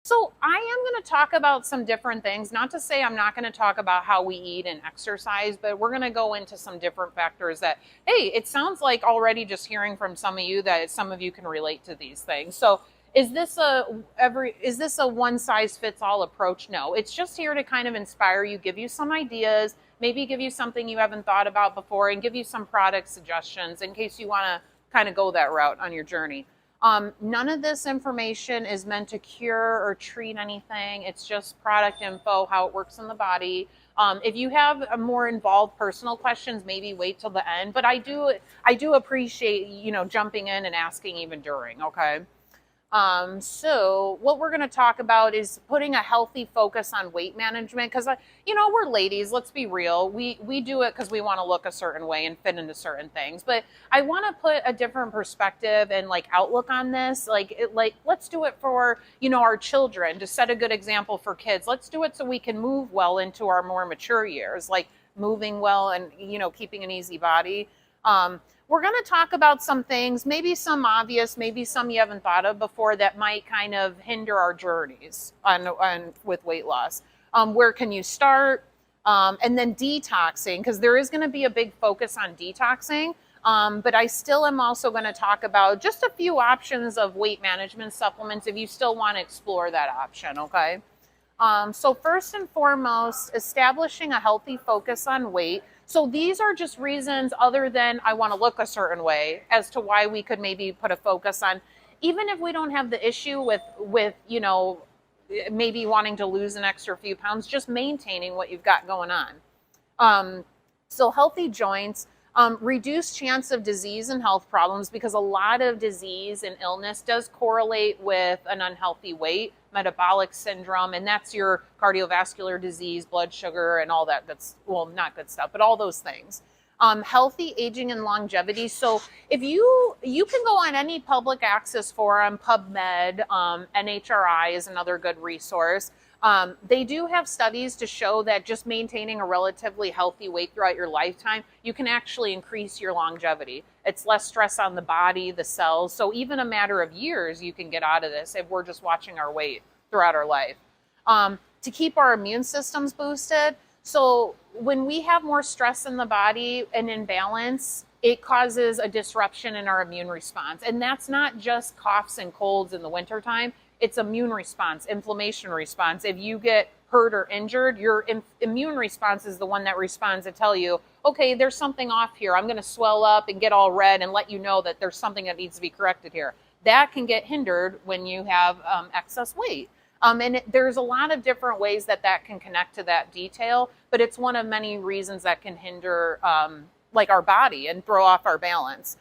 So I am going to talk about some different things. Not to say I'm not going to talk about how we eat and exercise, but we're going to go into some different factors that, hey, it sounds like already just hearing from some of you that some of you can relate to these things. So is this a one size fits all approach? No, it's just here to kind of inspire you, give you some ideas, maybe give you something you haven't thought about before, and give you some product suggestions in case you want to kind of go that route on your journey. None of this information is meant to cure or treat anything. It's just product info, how it works in the body. If you have a more involved personal questions, maybe wait till the end. But I do appreciate jumping in and asking even during. Okay. So what we're going to talk about is putting a healthy focus on weight management because, we're ladies. Let's be real. We do it because we want to look a certain way and fit into certain things. But I want to put a different perspective and outlook on this. Let's do it for our children to set a good example for kids. Let's do it so we can move well into our more mature years, like moving well and keeping an easy body. We're going to talk about some things, maybe some obvious, maybe some you haven't thought of before that might kind of hinder our journeys on with weight loss. Where can you start? And then detoxing, because there is going to be a big focus on detoxing. But I still am also going to talk about just a few options of weight management supplements if you still want to explore that option, okay? So first and foremost, establishing a healthy focus on weight. So these are just reasons other than I want to look a certain way as to why we could maybe put a focus on, even if we don't have the issue with maybe wanting to lose an extra few pounds, just maintaining what you've got going on. So healthy joints, reduced chance of disease and health problems because a lot of disease and illness does correlate with an unhealthy weight, metabolic syndrome, and that's your cardiovascular disease, blood sugar, and all that not good stuff, but all those things. Healthy aging and longevity. So if you can go on any public access forum, PubMed, NHRI is another good resource. They do have studies to show that just maintaining a relatively healthy weight throughout your lifetime, you can actually increase your longevity. It's less stress on the body, the cells. So even a matter of years, you can get out of this if we're just watching our weight throughout our life. To keep our immune systems boosted. So when we have more stress in the body and imbalance, it causes a disruption in our immune response. And that's not just coughs and colds in the wintertime. It's immune response, inflammation response. If you get hurt or injured, your immune response is the one that responds to tell you, okay, there's something off here. I'm going to swell up and get all red and let you know that there's something that needs to be corrected here. That can get hindered when you have excess weight. There's a lot of different ways that can connect to that detail, but it's one of many reasons that can hinder our body and throw off our balance.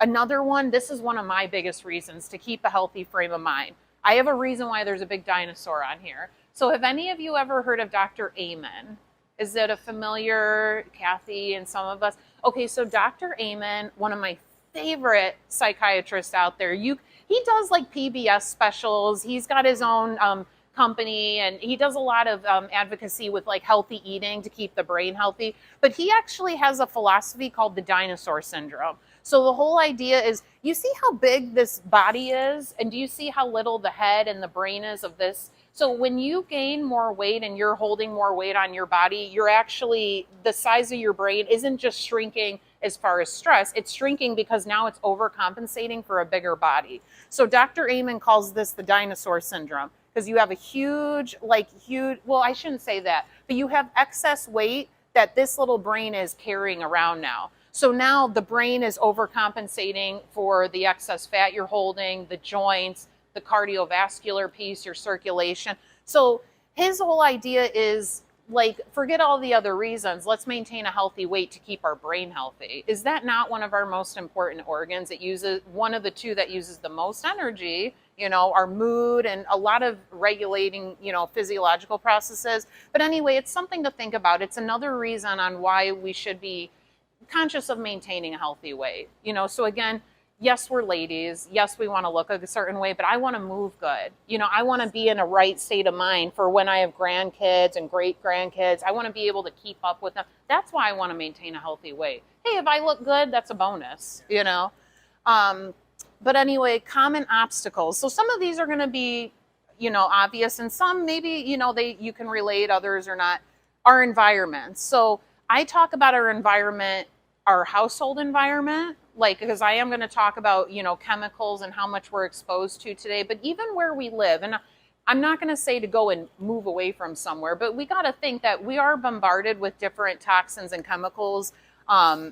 Another one, this is one of my biggest reasons to keep a healthy frame of mind. I have a reason why there's a big dinosaur on here. So have any of you ever heard of Dr. Amen? Is it a familiar, Kathy and some of us? Okay, so Dr. Amen, one of my favorite psychiatrists out there. He does PBS specials. He's got his own company and he does a lot of advocacy with healthy eating to keep the brain healthy. But he actually has a philosophy called the dinosaur syndrome. So the whole idea is, you see how big this body is? And do you see how little the head and the brain is of this? So when you gain more weight and you're holding more weight on your body, you're actually, the size of your brain isn't just shrinking as far as stress, it's shrinking because now it's overcompensating for a bigger body. So Dr. Amen calls this the dinosaur syndrome because you have a huge, well, I shouldn't say that, but you have excess weight that this little brain is carrying around now. So now the brain is overcompensating for the excess fat you're holding, the joints, the cardiovascular piece, your circulation. So his whole idea is forget all the other reasons. Let's maintain a healthy weight to keep our brain healthy. Is that not one of our most important organs? It uses one of the two that uses the most energy, our mood and a lot of regulating, physiological processes. But anyway, it's something to think about. It's another reason on why we should be conscious of maintaining a healthy weight. So again, yes, we're ladies. Yes, we want to look a certain way, but I want to move good. I want to be in a right state of mind for when I have grandkids and great grandkids. I want to be able to keep up with them. That's why I want to maintain a healthy weight. Hey, if I look good, that's a bonus, But anyway, common obstacles. So some of these are going to be, obvious, and some maybe, you can relate, others are not. Our environments. So I talk about our environment, our household environment, like, because I am going to talk about, chemicals and how much we're exposed to today, but even where we live. And I'm not going to say to go and move away from somewhere, but we got to think that we are bombarded with different toxins and chemicals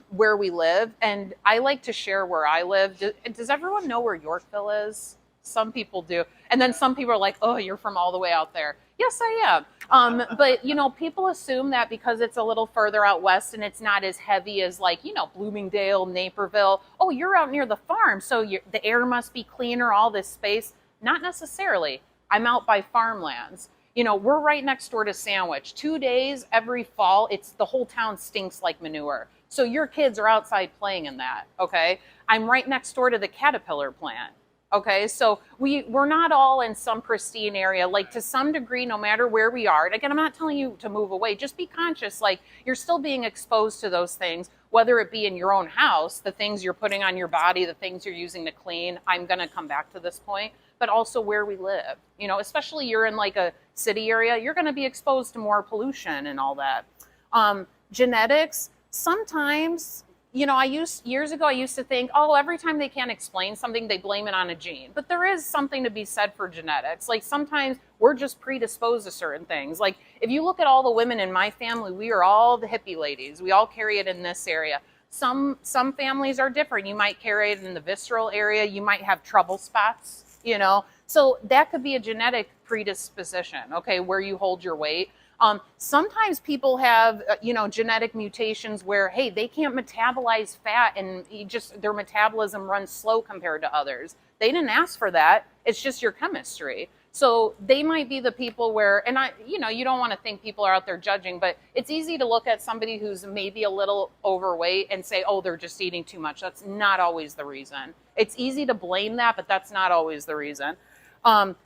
where we live. And I like to share where I live. Does everyone know where Yorkville is? Some people do. And then some people are like, oh, you're from all the way out there. Yes, I am. But, people assume that because it's a little further out west and it's not as heavy as like, Bloomingdale, Naperville. Oh, you're out near the farm, so the air must be cleaner, all this space. Not necessarily. I'm out by farmlands. We're right next door to Sandwich. 2 days every fall, the whole town stinks like manure. So your kids are outside playing in that, okay? I'm right next door to the Caterpillar plant. Okay, so we're not all in some pristine area. Like, to some degree, no matter where we are, and again, I'm not telling you to move away, just be conscious, like, you're still being exposed to those things, whether it be in your own house, the things you're putting on your body, the things you're using to clean. I'm gonna come back to this point, but also where we live. Especially you're in like a city area, you're gonna be exposed to more pollution and all that. Genetics, sometimes, years ago, I used to think, oh, every time they can't explain something, they blame it on a gene. But there is something to be said for genetics. Like, sometimes we're just predisposed to certain things. Like, if you look at all the women in my family, we are all the hippie ladies. We all carry it in this area. Some families are different. You might carry it in the visceral area. You might have trouble spots, So that could be a genetic predisposition, okay, where you hold your weight. Sometimes people have, genetic mutations where, hey, they can't metabolize fat and their metabolism runs slow compared to others. They didn't ask for that. It's just your chemistry. So they might be the people where, and you don't want to think people are out there judging, but it's easy to look at somebody who's maybe a little overweight and say, oh, they're just eating too much. That's not always the reason. It's easy to blame that, but that's not always the reason.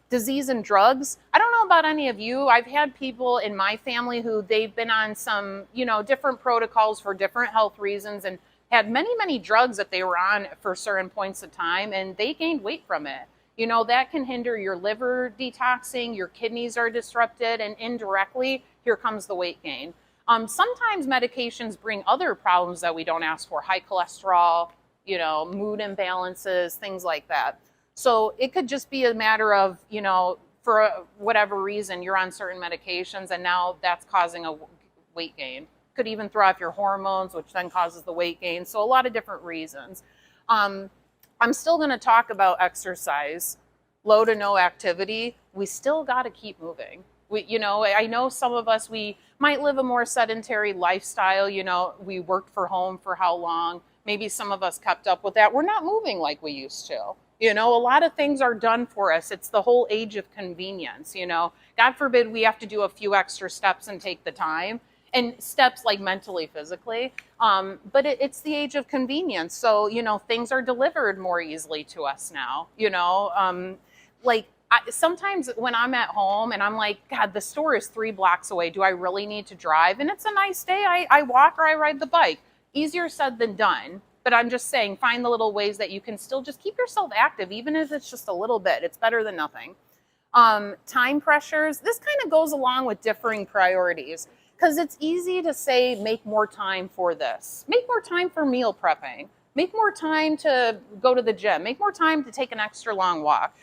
Disease and drugs. I don't know about any of you. I've had people in my family who they've been on some, different protocols for different health reasons and had many, many drugs that they were on for certain points of time, and they gained weight from it. That can hinder your liver detoxing, your kidneys are disrupted, and indirectly, here comes the weight gain. Sometimes medications bring other problems that we don't ask for, high cholesterol, mood imbalances, things like that. So it could just be a matter of, for whatever reason, you're on certain medications and now that's causing a weight gain. Could even throw off your hormones, which then causes the weight gain. So a lot of different reasons. I'm still going to talk about exercise, low to no activity. We still got to keep moving. I know some of us, we might live a more sedentary lifestyle. We worked from home for how long? Maybe some of us kept up with that. We're not moving like we used to. A lot of things are done for us. It's the whole age of convenience, God forbid we have to do a few extra steps and take the time. And steps like mentally, physically. But it's the age of convenience. So, things are delivered more easily to us now. Sometimes when I'm at home and I'm like, God, the store is 3 blocks away. Do I really need to drive? And it's a nice day. I walk or I ride the bike. Easier said than done. But I'm just saying, find the little ways that you can still just keep yourself active, even if it's just a little bit. It's better than nothing. Time pressures. This kind of goes along with differing priorities, because it's easy to say, make more time for this. Make more time for meal prepping. Make more time to go to the gym. Make more time to take an extra long walk.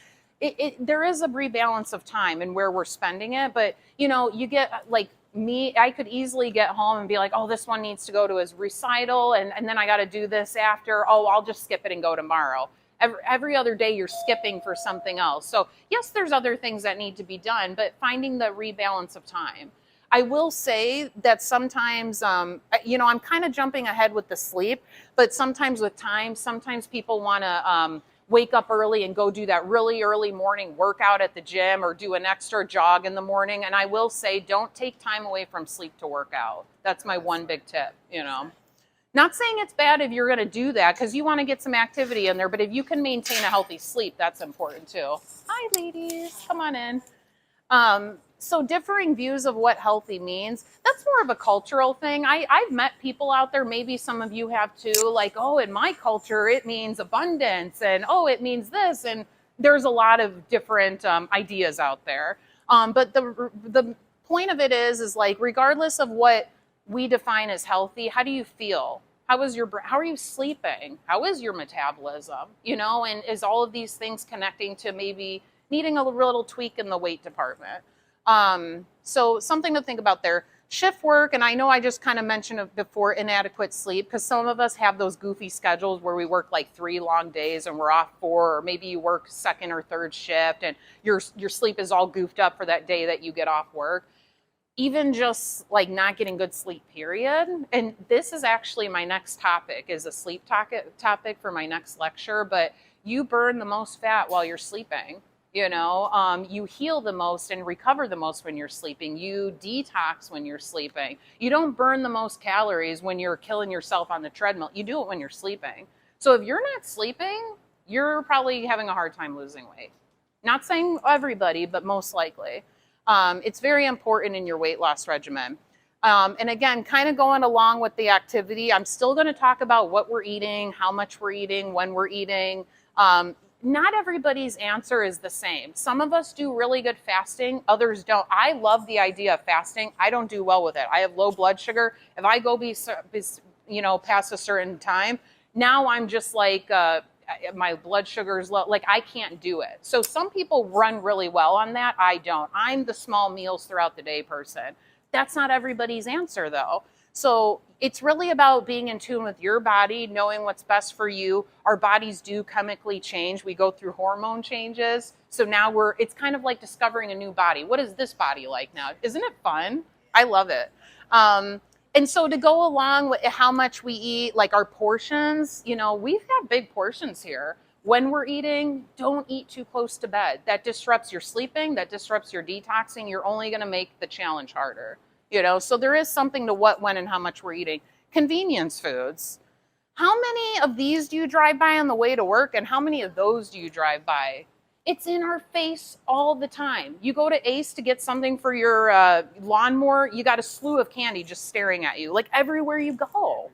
There is a rebalance of time and where we're spending it. But, you get like, me, I could easily get home and be like, oh, this one needs to go to his recital, and then I got to do this after. Oh, I'll just skip it and go tomorrow. Every other day you're skipping for something else. So yes, there's other things that need to be done, but finding the rebalance of time. I will say that sometimes, I'm kind of jumping ahead with the sleep, but sometimes with time, sometimes people want to wake up early and go do that really early morning workout at the gym or do an extra jog in the morning. And I will say, don't take time away from sleep to work out. That's my one big tip, Not saying it's bad if you're going to do that because you want to get some activity in there, but if you can maintain a healthy sleep, that's important too. Hi, ladies. Come on in. So differing views of what healthy means, that's more of a cultural thing. I've met people out there, maybe some of you have too, like, oh, in my culture, it means abundance, and oh, it means this. And there's a lot of different ideas out there. But the point of it is like, regardless of what we define as healthy, how do you feel? How are you sleeping? How is your metabolism? And is all of these things connecting to maybe needing a little tweak in the weight department? So something to think about there. Shift work, and I know I just kind of mentioned it before, inadequate sleep, because some of us have those goofy schedules where we work like 3 long days and we're off 4, or maybe you work second or third shift and your sleep is all goofed up for that day that you get off work. Even just like not getting good sleep, period. And this is actually my next topic, is a sleep topic for my next lecture. But you burn the most fat while you're sleeping. You heal the most and recover the most when you're sleeping. You detox when you're sleeping. You don't burn the most calories when you're killing yourself on the treadmill. You do it when you're sleeping. So if you're not sleeping, you're probably having a hard time losing weight. Not saying everybody, but most likely. It's very important in your weight loss regimen. And again, kind of going along with the activity, I'm still going to talk about what we're eating, how much we're eating, when we're eating. Not everybody's answer is the same. Some of us do really good fasting, others don't. I love the idea of fasting. I don't do well with it. I have low blood sugar. If I go past a certain time, now I'm just like, my blood sugar is low. Like, I can't do it. So some people run really well on that. I don't. I'm the small meals throughout the day person. That's not everybody's answer, though. So it's really about being in tune with your body, knowing what's best for you. Our bodies do chemically change. We go through hormone changes. So now it's kind of like discovering a new body. What is this body like now? Isn't it fun? I love it. And so to go along with how much we eat, like our portions, we've got big portions here. When we're eating, don't eat too close to bed. That disrupts your sleeping, that disrupts your detoxing. You're only going to make the challenge harder. So there is something to what, when, and how much we're eating. Convenience foods. How many of these do you drive by on the way to work, and how many of those do you drive by? It's in our face all the time. You go to Ace to get something for your lawnmower, you got a slew of candy just staring at you, like everywhere you go,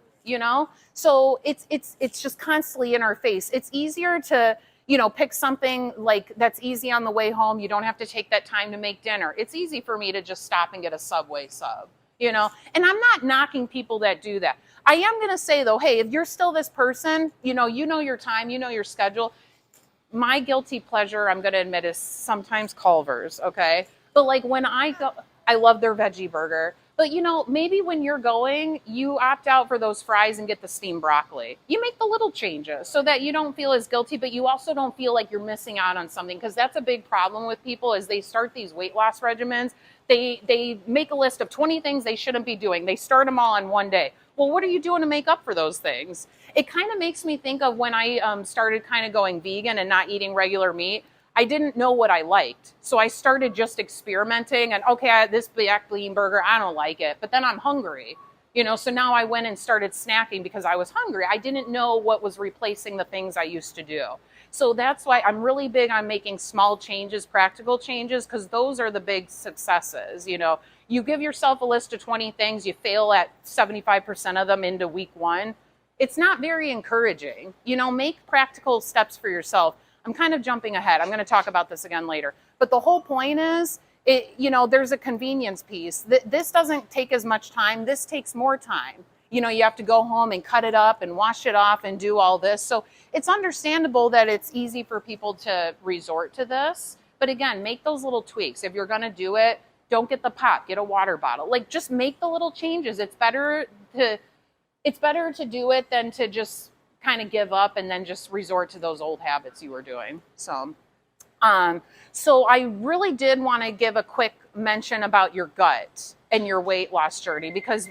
So it's just constantly in our face. It's easier to pick something like that's easy on the way home. You don't have to take that time to make dinner. It's easy for me to just stop and get a Subway sub, and I'm not knocking people that do that. I am going to say though, hey, if you're still this person, you know your time, your schedule. My guilty pleasure, I'm going to admit, is sometimes Culver's, okay? But like when I go, I love their veggie burger. But maybe when you're going, you opt out for those fries and get the steamed broccoli. You make the little changes so that you don't feel as guilty, but you also don't feel like you're missing out on something, because that's a big problem with people as they start these weight loss regimens. They make a list of 20 things they shouldn't be doing. They start them all on one day. Well, what are you doing to make up for those things? It kind of makes me think of when I started kind of going vegan and not eating regular meat. I didn't know what I liked. So I started just experimenting and, okay, this black bean burger, I don't like it. But then I'm hungry, so now I went and started snacking because I was hungry. I didn't know what was replacing the things I used to do. So that's why I'm really big on making small changes, practical changes, because those are the big successes. You give yourself a list of 20 things, you fail at 75% of them into week 1. It's not very encouraging. Make practical steps for yourself. I'm kind of jumping ahead. I'm going to talk about this again later. But the whole point is, there's a convenience piece. This doesn't take as much time. This takes more time. You have to go home and cut it up and wash it off and do all this. So it's understandable that it's easy for people to resort to this. But again, make those little tweaks. If you're going to do it, don't get the pop, get a water bottle. Like, just make the little changes. It's better to do it than to just kind of give up and then just resort to those old habits you were doing. So I really did want to give a quick mention about your gut and your weight loss journey, because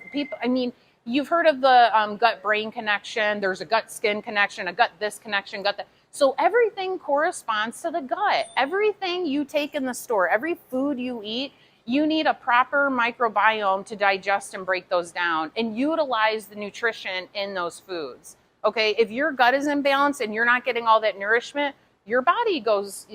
you've heard of the gut-brain connection. There's a gut-skin connection, a gut-this connection, gut-that. So everything corresponds to the gut. Everything you take in the store, every food you eat, you need a proper microbiome to digest and break those down and utilize the nutrition in those foods. Okay, if your gut is imbalanced and you're not getting all that nourishment, your body goes,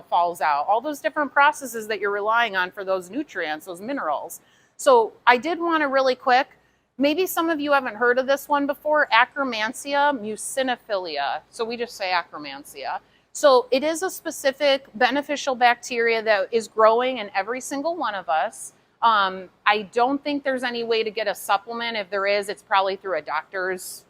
falls out. All those different processes that you're relying on for those nutrients, those minerals. So I did want to really quick, maybe some of you haven't heard of this one before, Akkermansia muciniphila. So we just say Akkermansia. So it is a specific beneficial bacteria that is growing in every single one of us. I don't think there's any way to get a supplement. If there is, it's probably through a doctor's,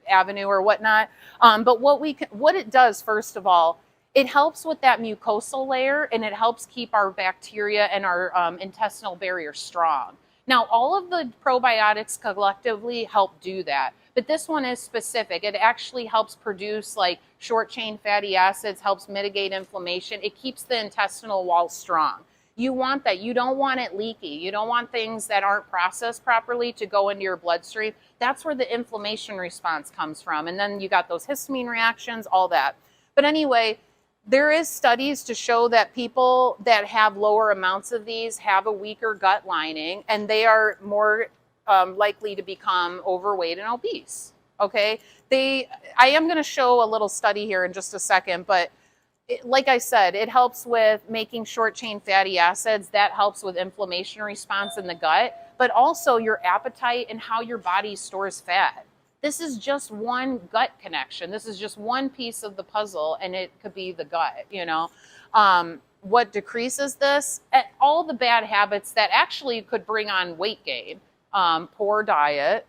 avenue or whatnot. But what it does, first of all, it helps with that mucosal layer, and it helps keep our bacteria and our intestinal barrier strong. Now, all of the probiotics collectively help do that, but this one is specific. It actually helps produce like short chain fatty acids, helps mitigate inflammation. It keeps the intestinal wall strong. You want that. You don't want it leaky. You don't want things that aren't processed properly to go into your bloodstream. That's where the inflammation response comes from. And then you got those histamine reactions, all that. But anyway, there is studies to show that people that have lower amounts of these have a weaker gut lining, and they are more likely to become overweight and obese. Okay, I am going to show a little study here in just a second, but like I said, it helps with making short chain fatty acids. That helps with inflammation response in the gut, but also your appetite and how your body stores fat. This is just one gut connection. This is just one piece of the puzzle, and it could be the gut, What decreases this? All the bad habits that actually could bring on weight gain. Poor diet,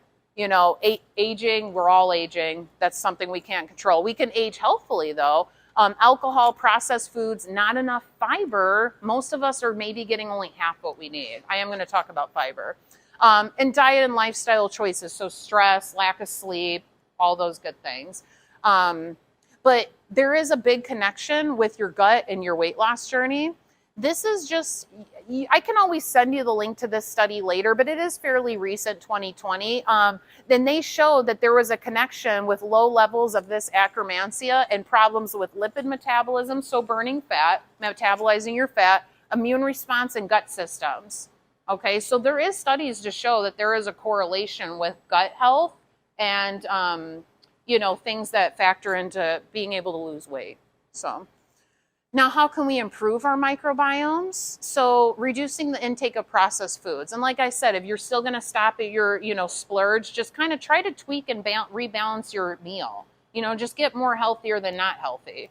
aging, we're all aging. That's something we can't control. We can age healthfully, though. Alcohol, processed foods, not enough fiber. Most of us are maybe getting only half what we need. I am going to talk about fiber. And diet and lifestyle choices, so stress, lack of sleep, all those good things. But there is a big connection with your gut and your weight loss journey. This is just, I can always send you the link to this study later, but it is fairly recent, 2020. Then they showed that there was a connection with low levels of this Akkermansia and problems with lipid metabolism, so burning fat, metabolizing your fat, immune response, and gut systems. Okay, so there is studies to show that there is a correlation with gut health and, things that factor into being able to lose weight. So now how can we improve our microbiomes? So reducing the intake of processed foods. And like I said, if you're still going to stop at your, splurge, just kind of try to tweak and rebalance your meal. Just get more healthier than not healthy.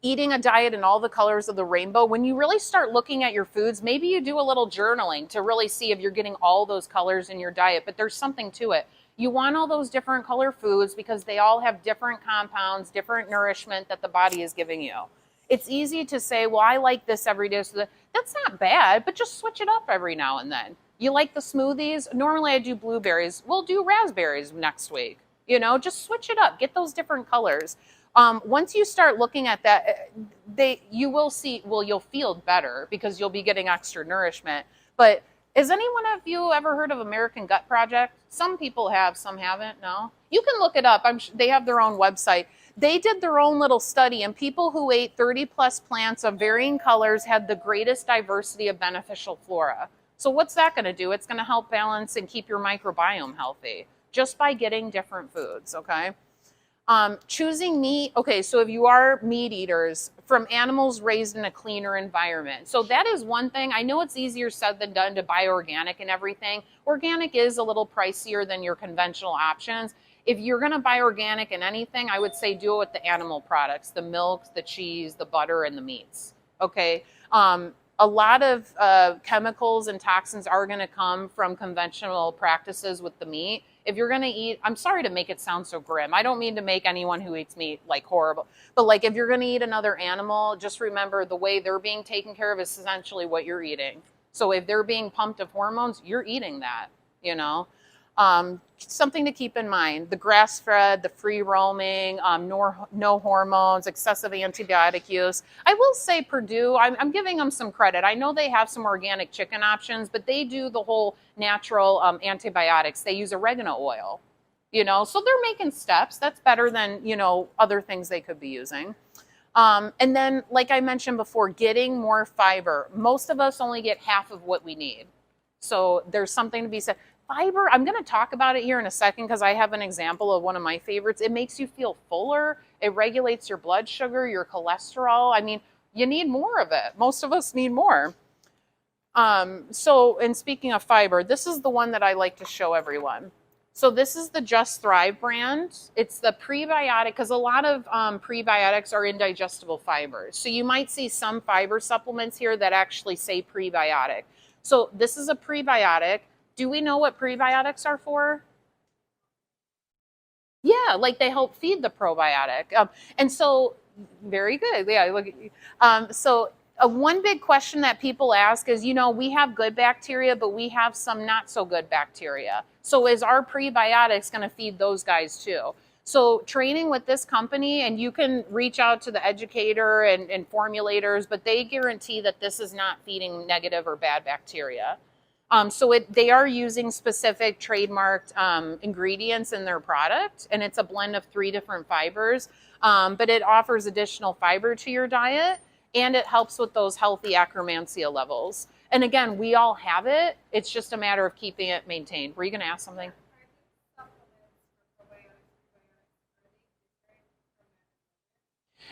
Eating a diet in all the colors of the rainbow. When you really start looking at your foods, maybe you do a little journaling to really see if you're getting all those colors in your diet, but there's something to it. You want all those different color foods because they all have different compounds, different nourishment that the body is giving you. It's easy to say, well, I like this every day. So that's not bad, but just switch it up every now and then. You like the smoothies? Normally I do blueberries. We'll do raspberries next week. Just switch it up. Get those different colors. Once you start looking at that, you'll feel better because you'll be getting extra nourishment. But has anyone of you ever heard of American Gut Project? Some people have, some haven't. No? You can look it up. They have their own website. They did their own little study, and people who ate 30 plus plants of varying colors had the greatest diversity of beneficial flora. So what's that going to do? It's going to help balance and keep your microbiome healthy just by getting different foods, okay? Choosing meat. Okay, so if you are meat eaters, from animals raised in a cleaner environment. So that is one thing. I know it's easier said than done to buy organic and everything. Organic is a little pricier than your conventional options. If you're going to buy organic in anything, I would say do it with the animal products, the milk, the cheese, the butter, and the meats. Okay. A lot of chemicals and toxins are going to come from conventional practices with the meat. If you're going to eat, I'm sorry to make it sound so grim. I don't mean to make anyone who eats meat like horrible. But like if you're going to eat another animal, just remember the way they're being taken care of is essentially what you're eating. So if they're being pumped of hormones, you're eating that, Something to keep in mind, the grass-fed, the free-roaming, no hormones, excessive antibiotic use. I will say Purdue, I'm giving them some credit. I know they have some organic chicken options, but they do the whole natural antibiotics. They use oregano oil, so they're making steps. That's better than, other things they could be using. And then, like I mentioned before, getting more fiber. Most of us only get half of what we need. So there's something to be said. Fiber, I'm going to talk about it here in a second because I have an example of one of my favorites. It makes you feel fuller. It regulates your blood sugar, your cholesterol. I mean, you need more of it. Most of us need more. And speaking of fiber, this is the one that I like to show everyone. So this is the Just Thrive brand. It's the prebiotic, because a lot of prebiotics are indigestible fibers. So you might see some fiber supplements here that actually say prebiotic. So this is a prebiotic. Do we know what prebiotics are for? Yeah, like they help feed the probiotic. And so, very good. Yeah, look. So, one big question that people ask is, we have good bacteria, but we have some not so good bacteria. So, is our prebiotics going to feed those guys too? So, training with this company, and you can reach out to the educator and formulators, but they guarantee that this is not feeding negative or bad bacteria. They are using specific trademarked ingredients in their product, and it's a blend of 3 different fibers. But it offers additional fiber to your diet, and it helps with those healthy Akkermansia levels. And again, we all have it. It's just a matter of keeping it maintained. Were you going to ask something?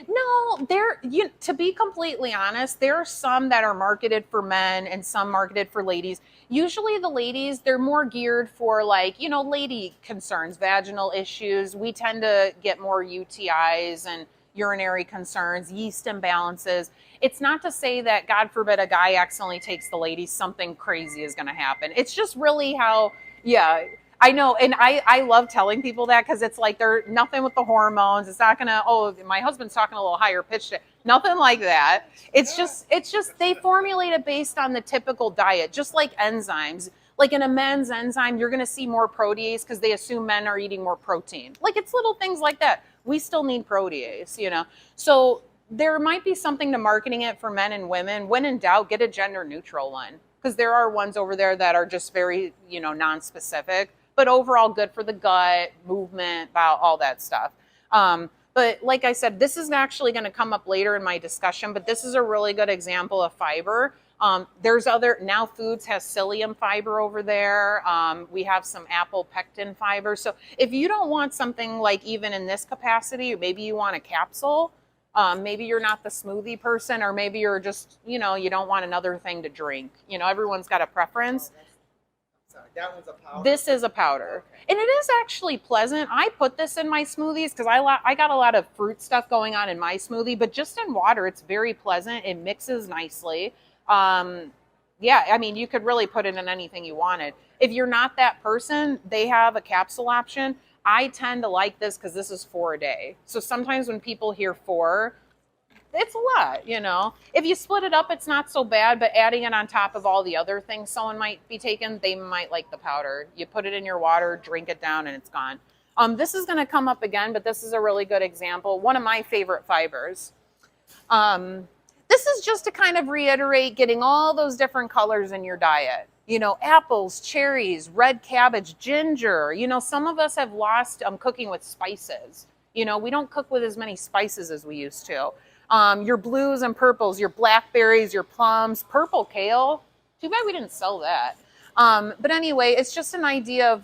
No, to be completely honest, there are some that are marketed for men and some marketed for ladies. Usually the ladies, they're more geared for like, lady concerns, vaginal issues. We tend to get more UTIs and urinary concerns, yeast imbalances. It's not to say that, God forbid, a guy accidentally takes the ladies, something crazy is going to happen. It's just really how, yeah. I know, and I love telling people that, because it's like they're nothing with the hormones. It's not gonna, my husband's talking a little higher pitched. Nothing like that. It's just they formulate it based on the typical diet, just like enzymes. Like in a men's enzyme, you're gonna see more protease because they assume men are eating more protein. Like it's little things like that. We still need protease. So there might be something to marketing it for men and women. When in doubt, get a gender neutral one, because there are ones over there that are just very, non-specific, but overall good for the gut, movement, bowel, all that stuff. But like I said, this is actually going to come up later in my discussion, but this is a really good example of fiber. There's Now Foods has psyllium fiber over there. We have some apple pectin fiber. So if you don't want something like even in this capacity, maybe you want a capsule, maybe you're not the smoothie person, or maybe you're just, you don't want another thing to drink. Everyone's got a preference. That one's a powder? This is a powder. Okay. And it is actually pleasant. I put this in my smoothies because I got a lot of fruit stuff going on in my smoothie, but just in water, it's very pleasant. It mixes nicely. You could really put it in anything you wanted. If you're not that person, they have a capsule option. I tend to like this because this is 4 a day. So sometimes when people hear 4, it's a lot. If you split it up, it's not so bad, but adding it on top of all the other things someone might be taking, they might like the powder. You put it in your water, drink it down, and it's gone. This is going to come up again, but this is a really good example. One of my favorite fibers. This is just to kind of reiterate getting all those different colors in your diet. Apples, cherries, red cabbage, ginger. Some of us have lost cooking with spices. We don't cook with as many spices as we used to. Your blues and purples, your blackberries, your plums, purple kale. Too bad we didn't sell that. But anyway, it's just an idea of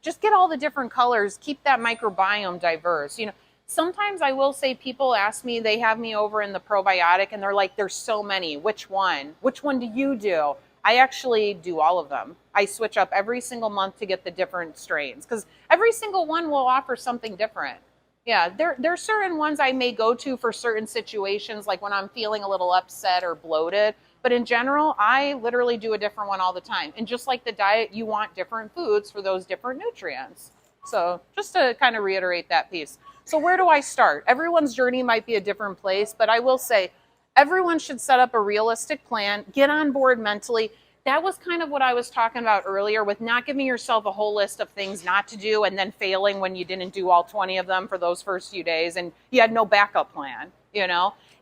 just get all the different colors, keep that microbiome diverse. Sometimes I will say people ask me, they have me over in the probiotic and they're like, there's so many. Which one? Which one do you do? I actually do all of them. I switch up every single month to get the different strains because every single one will offer something different. Yeah, there's certain ones I may go to for certain situations, like when I'm feeling a little upset or bloated. But in general, I literally do a different one all the time. And just like the diet, you want different foods for those different nutrients. So just to kind of reiterate that piece. So where do I start? Everyone's journey might be a different place, but I will say everyone should set up a realistic plan, get on board mentally. That was kind of what I was talking about earlier with not giving yourself a whole list of things not to do and then failing when you didn't do all 20 of them for those first few days and you had no backup plan,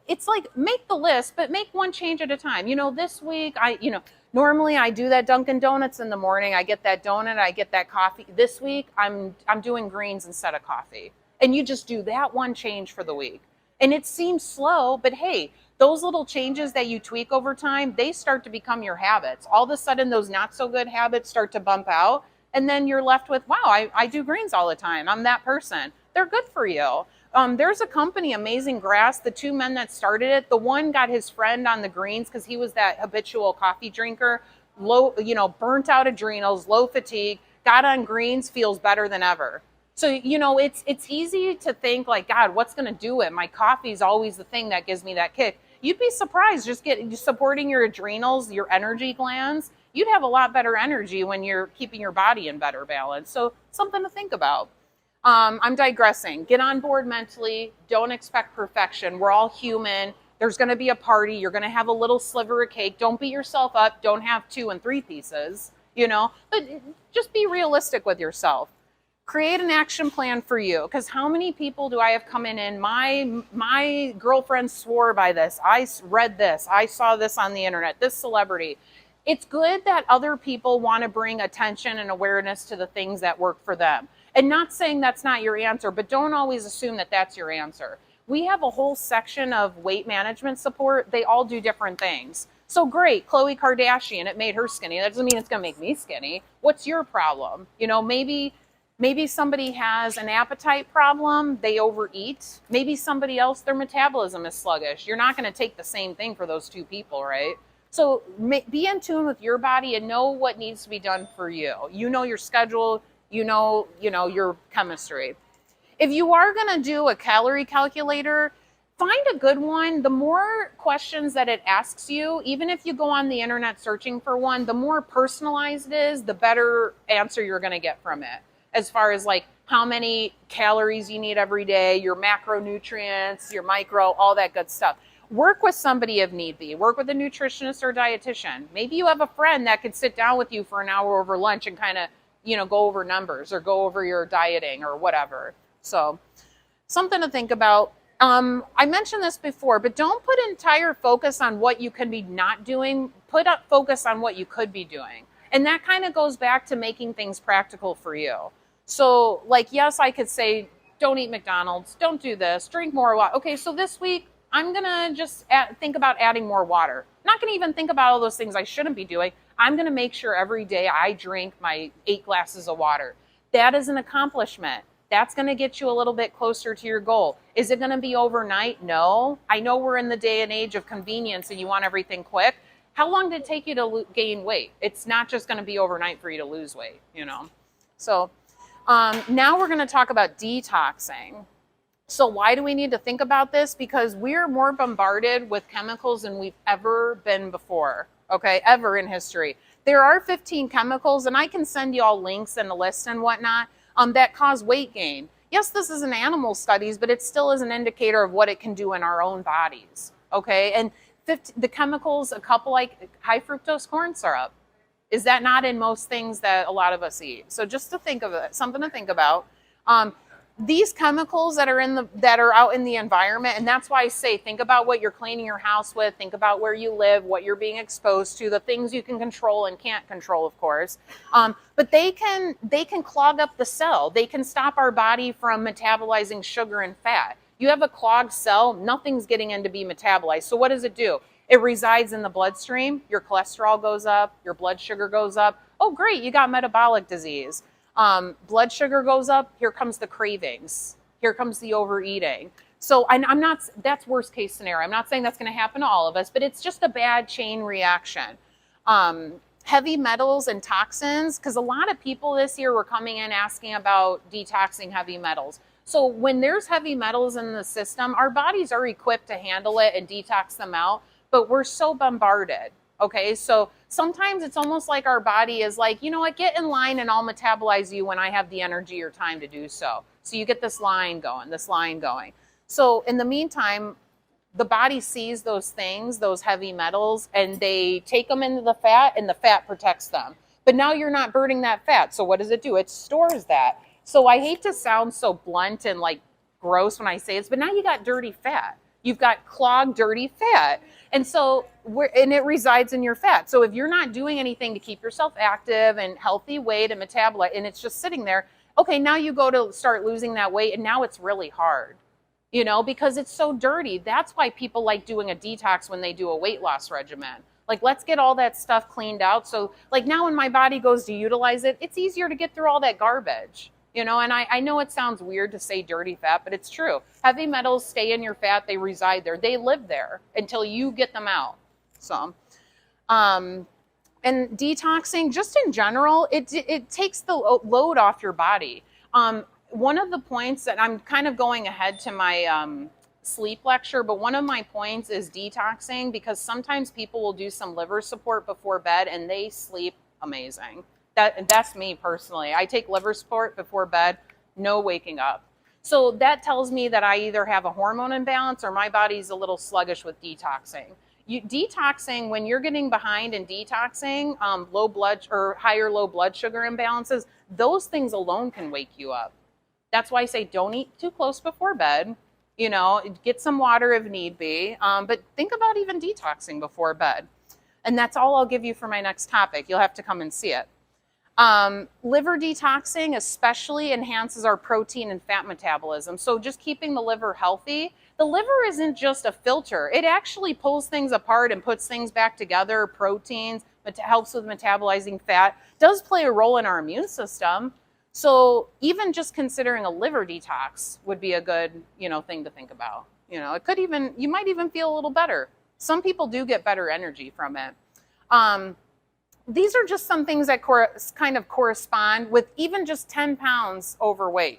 It's like make the list, but make one change at a time. This week, normally I do that Dunkin' Donuts in the morning. I get that donut, I get that coffee. This week, I'm doing greens instead of coffee. And you just do that one change for the week. And it seems slow, but hey, those little changes that you tweak over time, they start to become your habits. All of a sudden, those not so good habits start to bump out. And then you're left with, wow, I do greens all the time. I'm that person. They're good for you. There's a company, Amazing Grass, the 2 men that started it. The one got his friend on the greens because he was that habitual coffee drinker, burnt out adrenals, low fatigue. got on greens, feels better than ever. So, it's easy to think like, God, what's going to do it? My coffee is always the thing that gives me that kick. You'd be surprised, just supporting your adrenals, your energy glands. You'd have a lot better energy when you're keeping your body in better balance. So something to think about. I'm digressing. Get on board mentally. Don't expect perfection. We're all human. There's going to be a party. You're going to have a little sliver of cake. Don't beat yourself up. Don't have 2 and 3 pieces, but just be realistic with yourself. Create an action plan for you. Because how many people do I have come in? My girlfriend swore by this. I read this. I saw this on the internet. This celebrity. It's good that other people want to bring attention and awareness to the things that work for them. And not saying that's not your answer, but don't always assume that that's your answer. We have a whole section of weight management support. They all do different things. So great, Khloe Kardashian, it made her skinny. That doesn't mean it's going to make me skinny. What's your problem? Maybe somebody has an appetite problem, they overeat. Maybe somebody else, their metabolism is sluggish. You're not going to take the same thing for those 2 people, right? So be in tune with your body and know what needs to be done for you. You know your schedule, you know your chemistry. If you are going to do a calorie calculator, find a good one. The more questions that it asks you, even if you go on the internet searching for one, the more personalized it is, the better answer you're going to get from it. As far as like how many calories you need every day, your macronutrients, your micro, all that good stuff. Work with somebody if need be. Work with a nutritionist or dietitian. Maybe you have a friend that could sit down with you for an hour over lunch and kind of, go over numbers or go over your dieting or whatever. So something to think about. I mentioned this before, but don't put entire focus on what you can be not doing. Put up focus on what you could be doing. And that kind of goes back to making things practical for you. So yes, I could say, don't eat McDonald's, don't do this, drink more water. Okay, so this week, I'm going to just think about adding more water. I'm not going to even think about all those things I shouldn't be doing. I'm going to make sure every day I drink my 8 glasses of water. That is an accomplishment. That's going to get you a little bit closer to your goal. Is it going to be overnight? No. I know we're in the day and age of convenience and you want everything quick. How long did it take you to gain weight? It's not just going to be overnight for you to lose weight, So now we're going to talk about detoxing. So why do we need to think about this? Because we're more bombarded with chemicals than we've ever been before, okay, ever in history. There are 15 chemicals, and I can send you all links and a list and whatnot, that cause weight gain. Yes, this is an animal studies, but it still is an indicator of what it can do in our own bodies, okay? And the chemicals, a couple like high fructose corn syrup, is that not in most things that a lot of us eat? So just to think of it, something to think about. These chemicals that are out in the environment, and that's why I say think about what you're cleaning your house with, think about where you live, what you're being exposed to, the things you can control and can't control, of course. But they can clog up the cell. They can stop our body from metabolizing sugar and fat. You have a clogged cell, nothing's getting in to be metabolized. So what does it do? It resides in the bloodstream. Your cholesterol goes up, your blood sugar goes up. Oh, great, you got metabolic disease. Blood sugar goes up, here comes the cravings. Here comes the overeating. So that's worst case scenario. I'm not saying that's going to happen to all of us, but it's just a bad chain reaction. Heavy metals and toxins, because a lot of people this year were coming in asking about detoxing heavy metals. So when there's heavy metals in the system, our bodies are equipped to handle it and detox them out, but we're so bombarded. Okay, so sometimes it's almost like our body is like, you know what, get in line and I'll metabolize you when I have the energy or time to do so. So you get this line going. So in the meantime, the body sees those things, those heavy metals, and they take them into the fat and the fat protects them. But now you're not burning that fat. So what does it do? It stores that. So I hate to sound so blunt and like gross when I say this, but now you got dirty fat. You've got clogged, dirty fat. And so it resides in your fat. So if you're not doing anything to keep yourself active and healthy weight and metabolite, and it's just sitting there, okay, now you go to start losing that weight and now it's really hard, because it's so dirty. That's why people like doing a detox when they do a weight loss regimen. Like, let's get all that stuff cleaned out. So like now when my body goes to utilize it, it's easier to get through all that garbage. And I know it sounds weird to say dirty fat, but it's true. Heavy metals stay in your fat. They reside there. They live there until you get them out. So, and And detoxing, just in general, it takes the load off your body. One of the points that I'm kind of going ahead to my sleep lecture, but one of my points is detoxing, because sometimes people will do some liver support before bed and they sleep amazing. That's me personally. I take liver support before bed, no waking up. So that tells me that I either have a hormone imbalance or my body's a little sluggish with detoxing. Detoxing, when you're getting behind in detoxing, low blood or higher low blood sugar imbalances, those things alone can wake you up. That's why I say don't eat too close before bed. You know, get some water if need be, but think about even detoxing before bed. And that's all I'll give you for my next topic. You'll have to come and see it. Liver detoxing especially enhances our protein and fat metabolism. So just keeping the liver healthy. The liver isn't just a filter. It actually pulls things apart and puts things back together, proteins, helps with metabolizing fat, does play a role in our immune system. So even just considering a liver detox would be a good, thing to think about. It could even, you might even feel a little better. Some people do get better energy from it. These are just some things that kind of correspond with even just 10 pounds overweight.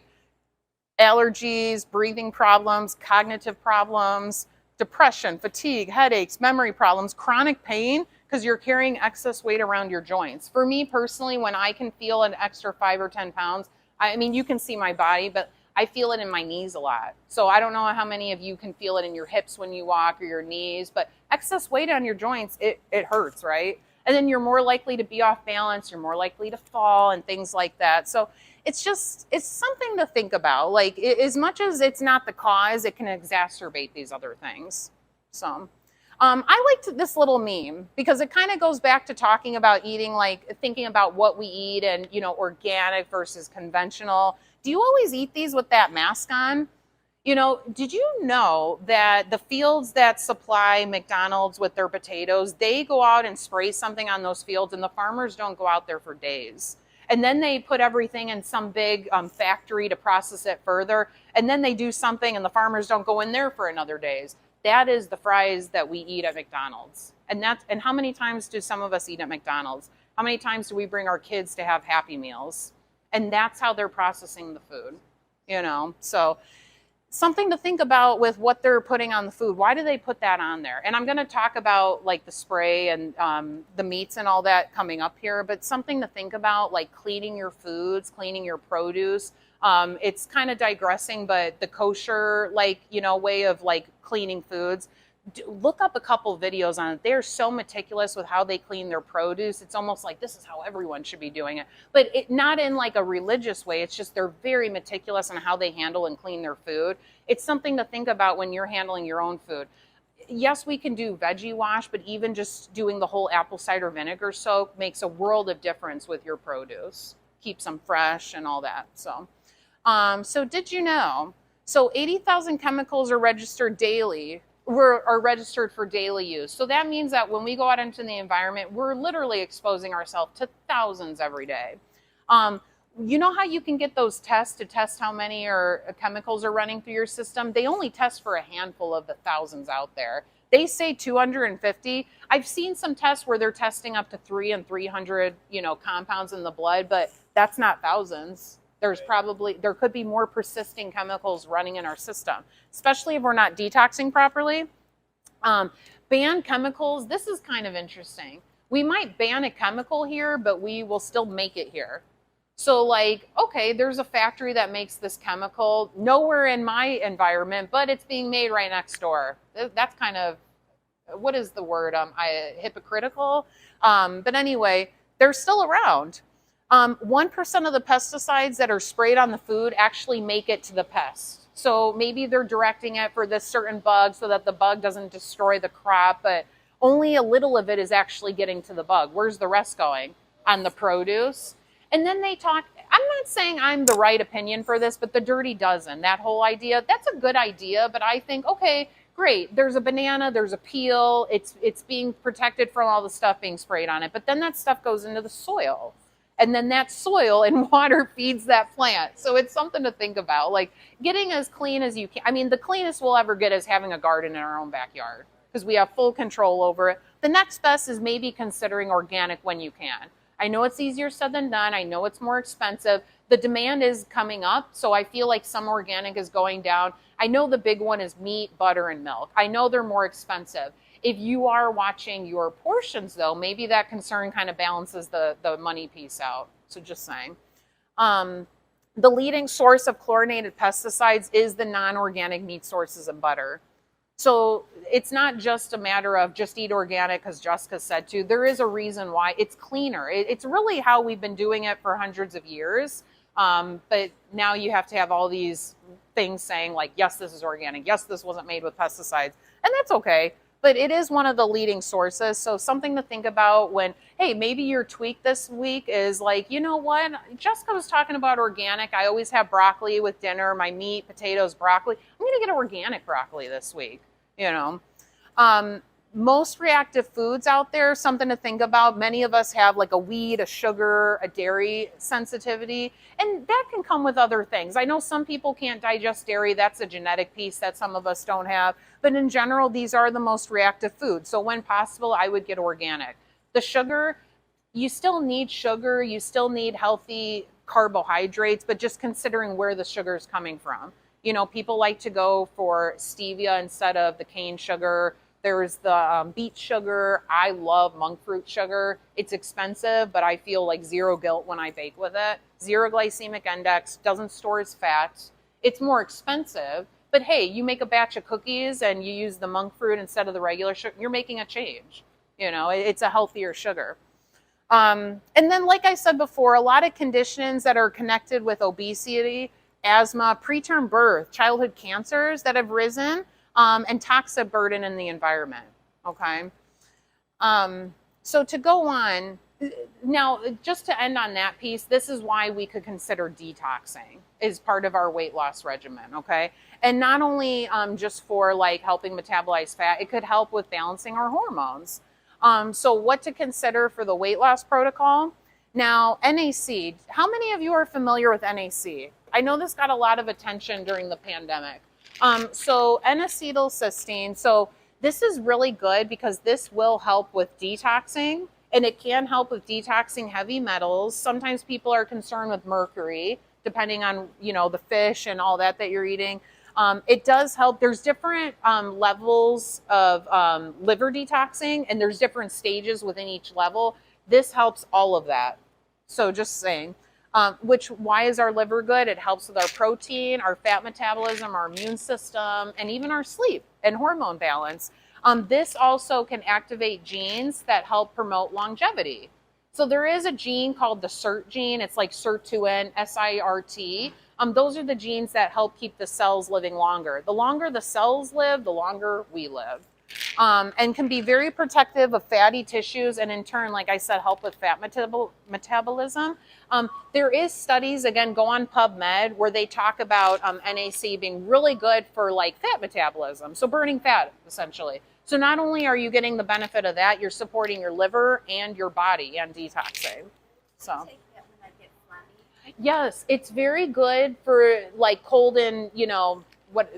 Allergies, breathing problems, cognitive problems, depression, fatigue, headaches, memory problems, chronic pain, because you're carrying excess weight around your joints. For me personally, when I can feel an extra 5 or 10 pounds, I mean, you can see my body, but I feel it in my knees a lot. So I don't know how many of you can feel it in your hips when you walk or your knees, but excess weight on your joints, it hurts, right? And then you're more likely to be off balance, you're more likely to fall and things like that. So it's something to think about. Like, as much as it's not the cause, it can exacerbate these other things. So I liked this little meme because it kind of goes back to talking about eating, like thinking about what we eat and, organic versus conventional. Do you always eat these with that mask on? Did you know that the fields that supply McDonald's with their potatoes, they go out and spray something on those fields and the farmers don't go out there for days. And then they put everything in some big factory to process it further. And then they do something and the farmers don't go in there for another days. That is the fries that we eat at McDonald's. And how many times do some of us eat at McDonald's? How many times do we bring our kids to have Happy Meals? And that's how they're processing the food, So something to think about with what they're putting on the food. Why do they put that on there? And I'm going to talk about like the spray and the meats and all that coming up here, but something to think about, like cleaning your foods, cleaning your produce. It's kind of digressing, but the kosher, way of like cleaning foods, look up a couple videos on it. They're so meticulous with how they clean their produce. It's almost like this is how everyone should be doing it, but not in like a religious way. It's just they're very meticulous on how they handle and clean their food. It's something to think about when you're handling your own food. Yes, we can do veggie wash, but even just doing the whole apple cider vinegar soak makes a world of difference with your produce. Keeps them fresh and all that. So did you know? So 80,000 chemicals are registered daily. Are registered for daily use. So that means that when we go out into the environment, we're literally exposing ourselves to thousands every day. You know how you can get those tests to test how many chemicals are running through your system? They only test for a handful of the thousands out there. They say 250. I've seen some tests where they're testing up to 300, compounds in the blood, but that's not thousands. There could be more persisting chemicals running in our system, especially if we're not detoxing properly. Ban chemicals. This is kind of interesting. We might ban a chemical here, but we will still make it here. So okay, there's a factory that makes this chemical nowhere in my environment, but it's being made right next door. That's kind of, what is the word? Hypocritical. But anyway, they're still around. 1% of the pesticides that are sprayed on the food actually make it to the pest. So maybe they're directing it for this certain bug so that the bug doesn't destroy the crop, but only a little of it is actually getting to the bug. Where's the rest going? On the produce. And then they talk, I'm not saying I'm the right opinion for this, but the dirty dozen, that whole idea, that's a good idea, but I think, okay, great, there's a banana, there's a peel, it's being protected from all the stuff being sprayed on it, but then that stuff goes into the soil. And then that soil and water feeds that plant. So it's something to think about, like getting as clean as you can. I mean, the cleanest we'll ever get is having a garden in our own backyard. because we have full control over it. The next best is maybe considering organic when you can. I know it's easier said than done. I know it's more expensive. The demand is coming up, so I feel like some organic is going down. I know the big one is meat, butter, and milk. I know they're more expensive. If you are watching your portions, though, maybe that concern kind of balances the money piece out. So just saying. The leading source of chlorinated pesticides is the non-organic meat sources and butter. So it's not just a matter of just eat organic because Jessica said to. There is a reason why. It's cleaner. It's really how we've been doing it for hundreds of years. But now you have to have all these things saying like, yes, this is organic. Yes, this wasn't made with pesticides. And that's okay. But it is one of the leading sources. So something to think about when, hey, maybe your tweak this week is like, you know what? Jessica was talking about organic. I always have broccoli with dinner, my meat, potatoes, broccoli. I'm going to get organic broccoli this week, you know. Most reactive foods out there, something to think about. Many of us have like a wheat, a sugar, a dairy sensitivity, and that can come with other things. I know some people can't digest dairy. That's a genetic piece that some of us don't have. But in general, these are the most reactive foods. So when possible, I would get organic. The sugar, you still need sugar. You still need healthy carbohydrates, but just considering where the sugar is coming from. You know, people like to go for stevia instead of the cane sugar. There's the beet sugar. I love monk fruit sugar. It's expensive, but I feel like zero guilt when I bake with it. Zero glycemic index, doesn't store as fat. It's more expensive, but hey, you make a batch of cookies and you use the monk fruit instead of the regular sugar, you're making a change. You know, it's a healthier sugar. And then, like I said before, a lot of conditions that are connected with obesity, asthma, preterm birth, childhood cancers that have risen, and toxic burden in the environment, okay? So to go on, now just to end on that piece, this is why we could consider detoxing as part of our weight loss regimen, okay? And not only just for like helping metabolize fat, it could help with balancing our hormones. So what to consider for the weight loss protocol? Now, NAC, how many of you are familiar with NAC? I know this got a lot of attention during the pandemic. So N-acetylcysteine, so this is really good because this will help with detoxing, and it can help with detoxing heavy metals. Sometimes people are concerned with mercury, depending on, you know, the fish and all that you're eating. It does help. There's different levels of liver detoxing, and there's different stages within each level. This helps all of that. So just saying. Why is our liver good? It helps with our protein, our fat metabolism, our immune system, and even our sleep and hormone balance. This also can activate genes that help promote longevity. So there is a gene called the SIRT gene. It's like SIRT2N, SIRT. Those are the genes that help keep the cells living longer. The longer the cells live, the longer we live. And can be very protective of fatty tissues, and in turn, like I said, help with fat metabolism. There is studies, again, go on PubMed, where they talk about NAC being really good for like fat metabolism, so burning fat, essentially. So not only are you getting the benefit of that, you're supporting your liver and your body and detoxing. So. Yes, it's very good for like cold and, you know,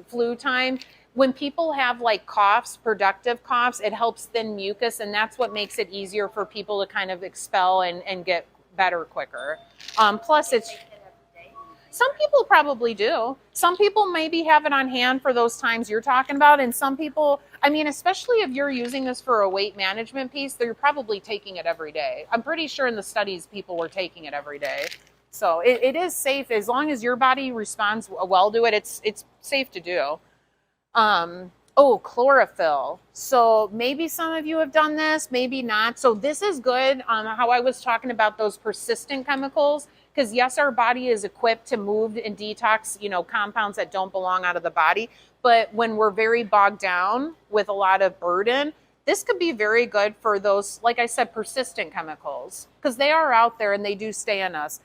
flu time. When people have like coughs, productive coughs, it helps thin mucus, and that's what makes it easier for people to kind of expel and get better quicker. Plus, some people probably do. Some people maybe have it on hand for those times you're talking about, and some people, I mean, especially if you're using this for a weight management piece, they're probably taking it every day. I'm pretty sure in the studies people were taking it every day. So it is safe as long as your body responds well to it. It's safe to do. Chlorophyll. So maybe some of you have done this, maybe not. So this is good. How I was talking about those persistent chemicals, because yes, our body is equipped to move and detox, you know, compounds that don't belong out of the body. But when we're very bogged down with a lot of burden, this could be very good for those, like I said, persistent chemicals, because they are out there and they do stay in us.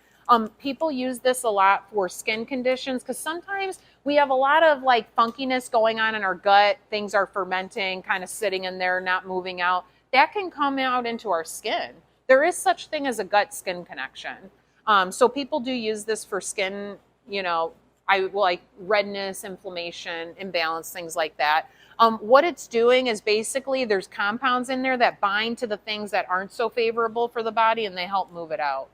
People use this a lot for skin conditions, because sometimes we have a lot of like funkiness going on in our gut. Things are fermenting, kind of sitting in there, not moving out. That can come out into our skin. There is such thing as a gut-skin connection. So people do use this for skin, you know, like redness, inflammation, imbalance, things like that. What it's doing is basically there's compounds in there that bind to the things that aren't so favorable for the body and they help move it out.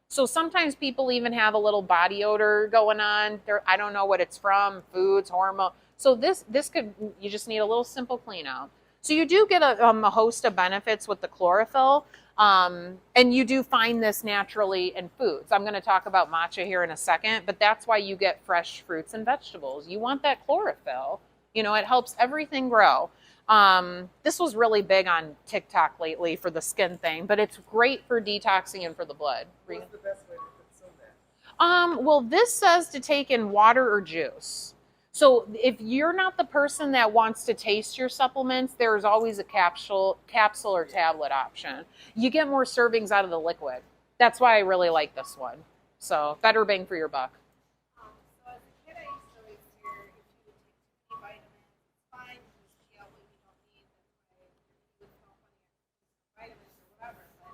So sometimes people even have a little body odor going on. I don't know what it's from, foods, hormone. So this could, you just need a little simple clean out. So you do get a host of benefits with the chlorophyll. And you do find this naturally in foods. I'm going to talk about matcha here in a second, but that's why you get fresh fruits and vegetables. You want that chlorophyll. You know, it helps everything grow. This was really big on TikTok lately for the skin thing, but it's great for detoxing and for the blood. What's the best way to consume that? Well, this says to take in water or juice. So if you're not the person that wants to taste your supplements, there's always a capsule or tablet option. You get more servings out of the liquid. That's why I really like this one. So better bang for your buck. So as a kid, I used to always hear if you would take too many vitamins, it's fine, because you get what you don't need, that's why you would spend money on vitamins or whatever. But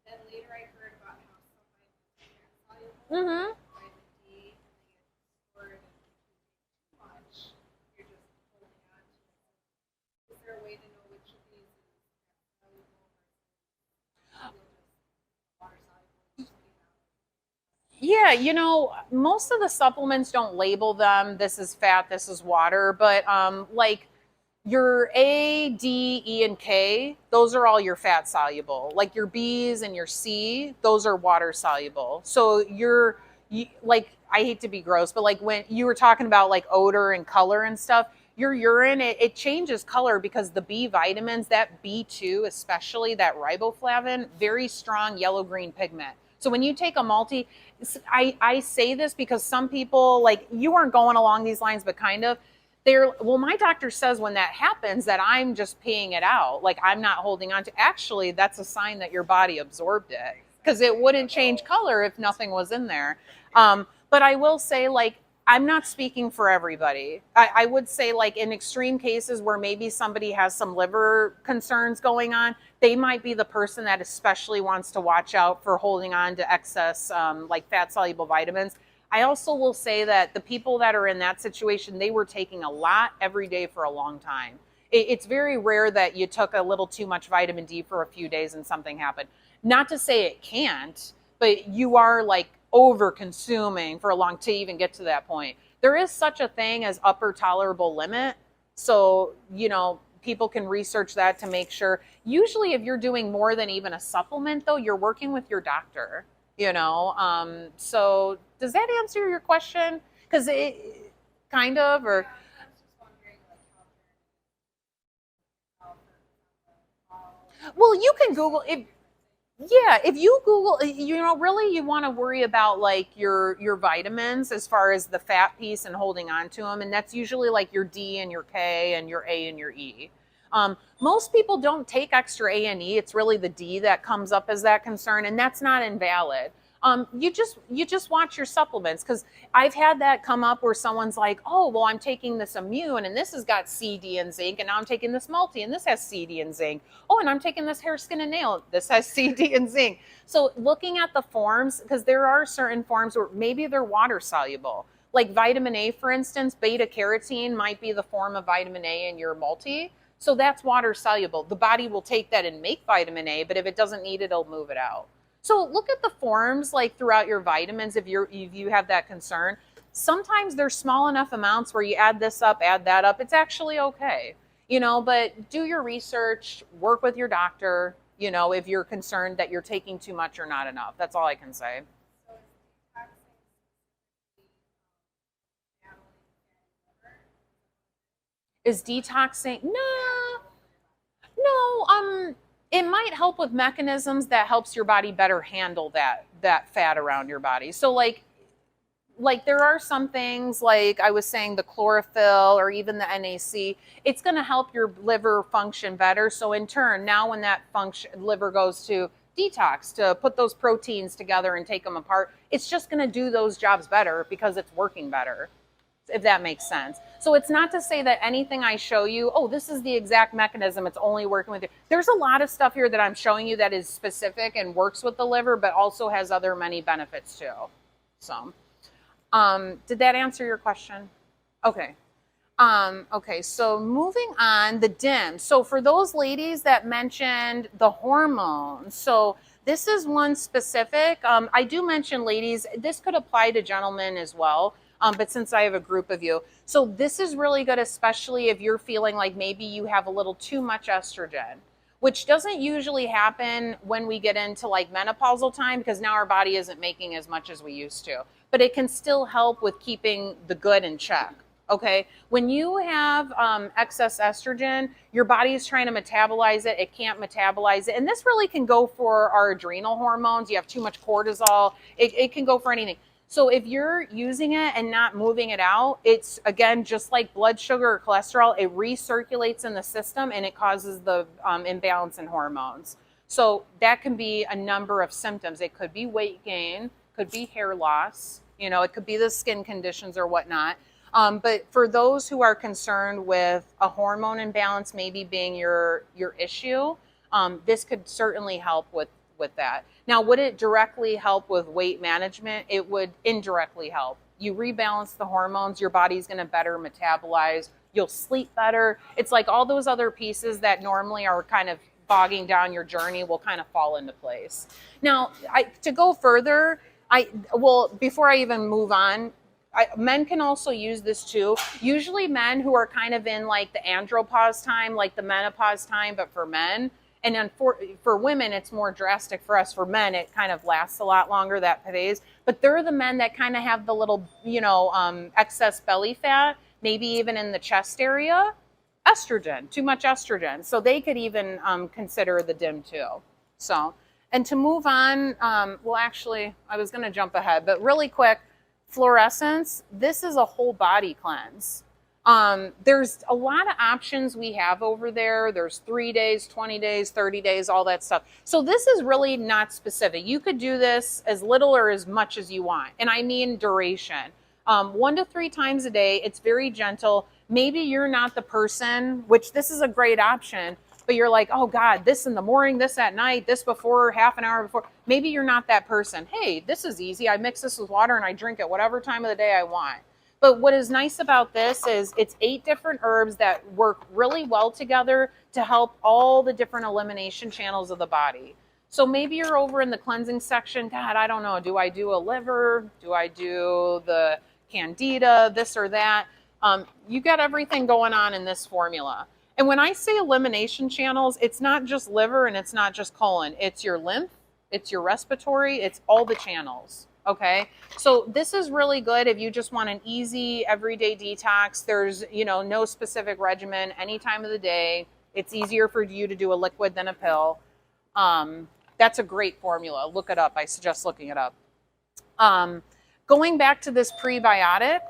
then later I heard about how some vitamins are soluble, Mm-hmm. vitamin D, and they get stored, and if you take too much, you're just holding on to it. Is there a way to know which of these is soluble versus water soluble? Yeah, you know, most of the supplements don't label them. This is fat, this is water, but like your A, D, E, and K, those are all your fat soluble. Like your B's and your C, those are water soluble. So like, I hate to be gross, but like when you were talking about like odor and color and stuff, your urine, it changes color because the B vitamins, that B2, especially that riboflavin, very strong yellow-green pigment. So when you take a multi, I say this because some people, like, you weren't going along these lines, but kind of, well, my doctor says when that happens that I'm just peeing it out. Like, I'm not holding on to, actually, that's a sign that your body absorbed it because it wouldn't change color if nothing was in there. But I will say, like, I'm not speaking for everybody. I would say, like, in extreme cases where maybe somebody has some liver concerns going on, they might be the person that especially wants to watch out for holding on to excess, like, fat-soluble vitamins. I also will say that the people that are in that situation, they were taking a lot every day for a long time. It's very rare that you took a little too much vitamin D for a few days and something happened. Not to say it can't, but you are, like, over consuming for a long to even get to that point. There is such a thing as upper tolerable limit. So, you know, people can research that to make sure. Usually if you're doing more than even a supplement though, you're working with your doctor, you know? So does that answer your question? Because it kind of, or... I was just wondering, like, how Well, you can Google it. Yeah, if you Google, you know, really you want to worry about like your vitamins as far as the fat piece and holding on to them. And that's usually like your D and your K and your A and your E. Most people don't take extra A and E. It's really the D that comes up as that concern, and that's not invalid. You just watch your supplements, because I've had that come up where someone's like, oh, well, I'm taking this immune and this has got C, D, and zinc, and now I'm taking this multi and this has C, D, and zinc. Oh, and I'm taking this hair, skin, and nail. This has C, D, and zinc. So looking at the forms, because there are certain forms where maybe they're water soluble. Like vitamin A, for instance, beta carotene might be the form of vitamin A in your multi. So that's water soluble. The body will take that and make vitamin A, but if it doesn't need it, it'll move it out. So look at the forms like throughout your vitamins if you have that concern. Sometimes there's small enough amounts where you add this up, add that up. It's actually okay, you know, but do your research, work with your doctor, you know, if you're concerned that you're taking too much or not enough. That's all I can say. So Is detoxing? No, it might help with mechanisms that helps your body better handle that fat around your body. So like there are some things, like I was saying, the chlorophyll or even the NAC, it's going to help your liver function better. So in turn, now when that liver goes to detox, to put those proteins together and take them apart, it's just going to do those jobs better because it's working better, if that makes sense. So it's not to say that anything I show you, oh, this is the exact mechanism, it's only working with you. There's a lot of stuff here that I'm showing you that is specific and works with the liver, but also has other many benefits too. So, did that answer your question? Okay. Okay, so moving on, the DIM. So for those ladies that mentioned the hormones, so this is one specific. I do mention ladies, this could apply to gentlemen as well, but since I have a group of you. So this is really good, especially if you're feeling like maybe you have a little too much estrogen, which doesn't usually happen when we get into like menopausal time because now our body isn't making as much as we used to. But it can still help with keeping the good in check. Okay, when you have excess estrogen, your body is trying to metabolize it. It can't metabolize it. And this really can go for our adrenal hormones. You have too much cortisol. It can go for anything. So if you're using it and not moving it out, it's, again, just like blood sugar or cholesterol, it recirculates in the system and it causes the imbalance in hormones. So that can be a number of symptoms. It could be weight gain, could be hair loss, you know, it could be the skin conditions or whatnot. But for those who are concerned with a hormone imbalance maybe being your issue, this could certainly help with that. Now, would it directly help with weight management? It would indirectly help. You rebalance the hormones, your body's going to better metabolize, you'll sleep better. It's like all those other pieces that normally are kind of bogging down your journey will kind of fall into place. Now, to go further, before I even move on, men can also use this too. Usually men who are kind of in like the andropause time, like the menopause time, but for men. And then for women, it's more drastic. For us, for men, it kind of lasts a lot longer, that phase. But they're the men that kind of have the little, excess belly fat, maybe even in the chest area. Estrogen, too much estrogen. So they could even consider the DIM too. So, and to move on, actually, I was going to jump ahead, but really quick, fluorescence, this is a whole body cleanse. There's a lot of options we have over there. There's 3 days, 20 days, 30 days, all that stuff. So this is really not specific. You could do this as little or as much as you want. And I mean duration. 1 to 3 times a day. It's very gentle. Maybe you're not the person, which this is a great option, but you're like, oh God, this in the morning, this at night, this before, half an hour before. Maybe you're not that person. Hey, this is easy. I mix this with water and I drink it whatever time of the day I want. But what is nice about this is it's 8 different herbs that work really well together to help all the different elimination channels of the body. So maybe you're over in the cleansing section. God, I don't know. Do I do a liver? Do I do the candida, this or that? You got everything going on in this formula. And when I say elimination channels, it's not just liver and it's not just colon. It's your lymph, it's your respiratory, it's all the channels. Okay, so this is really good if you just want an easy everyday detox. There's, no specific regimen any time of the day. It's easier for you to do a liquid than a pill. That's a great formula. Look it up. I suggest looking it up. Going back to this prebiotic,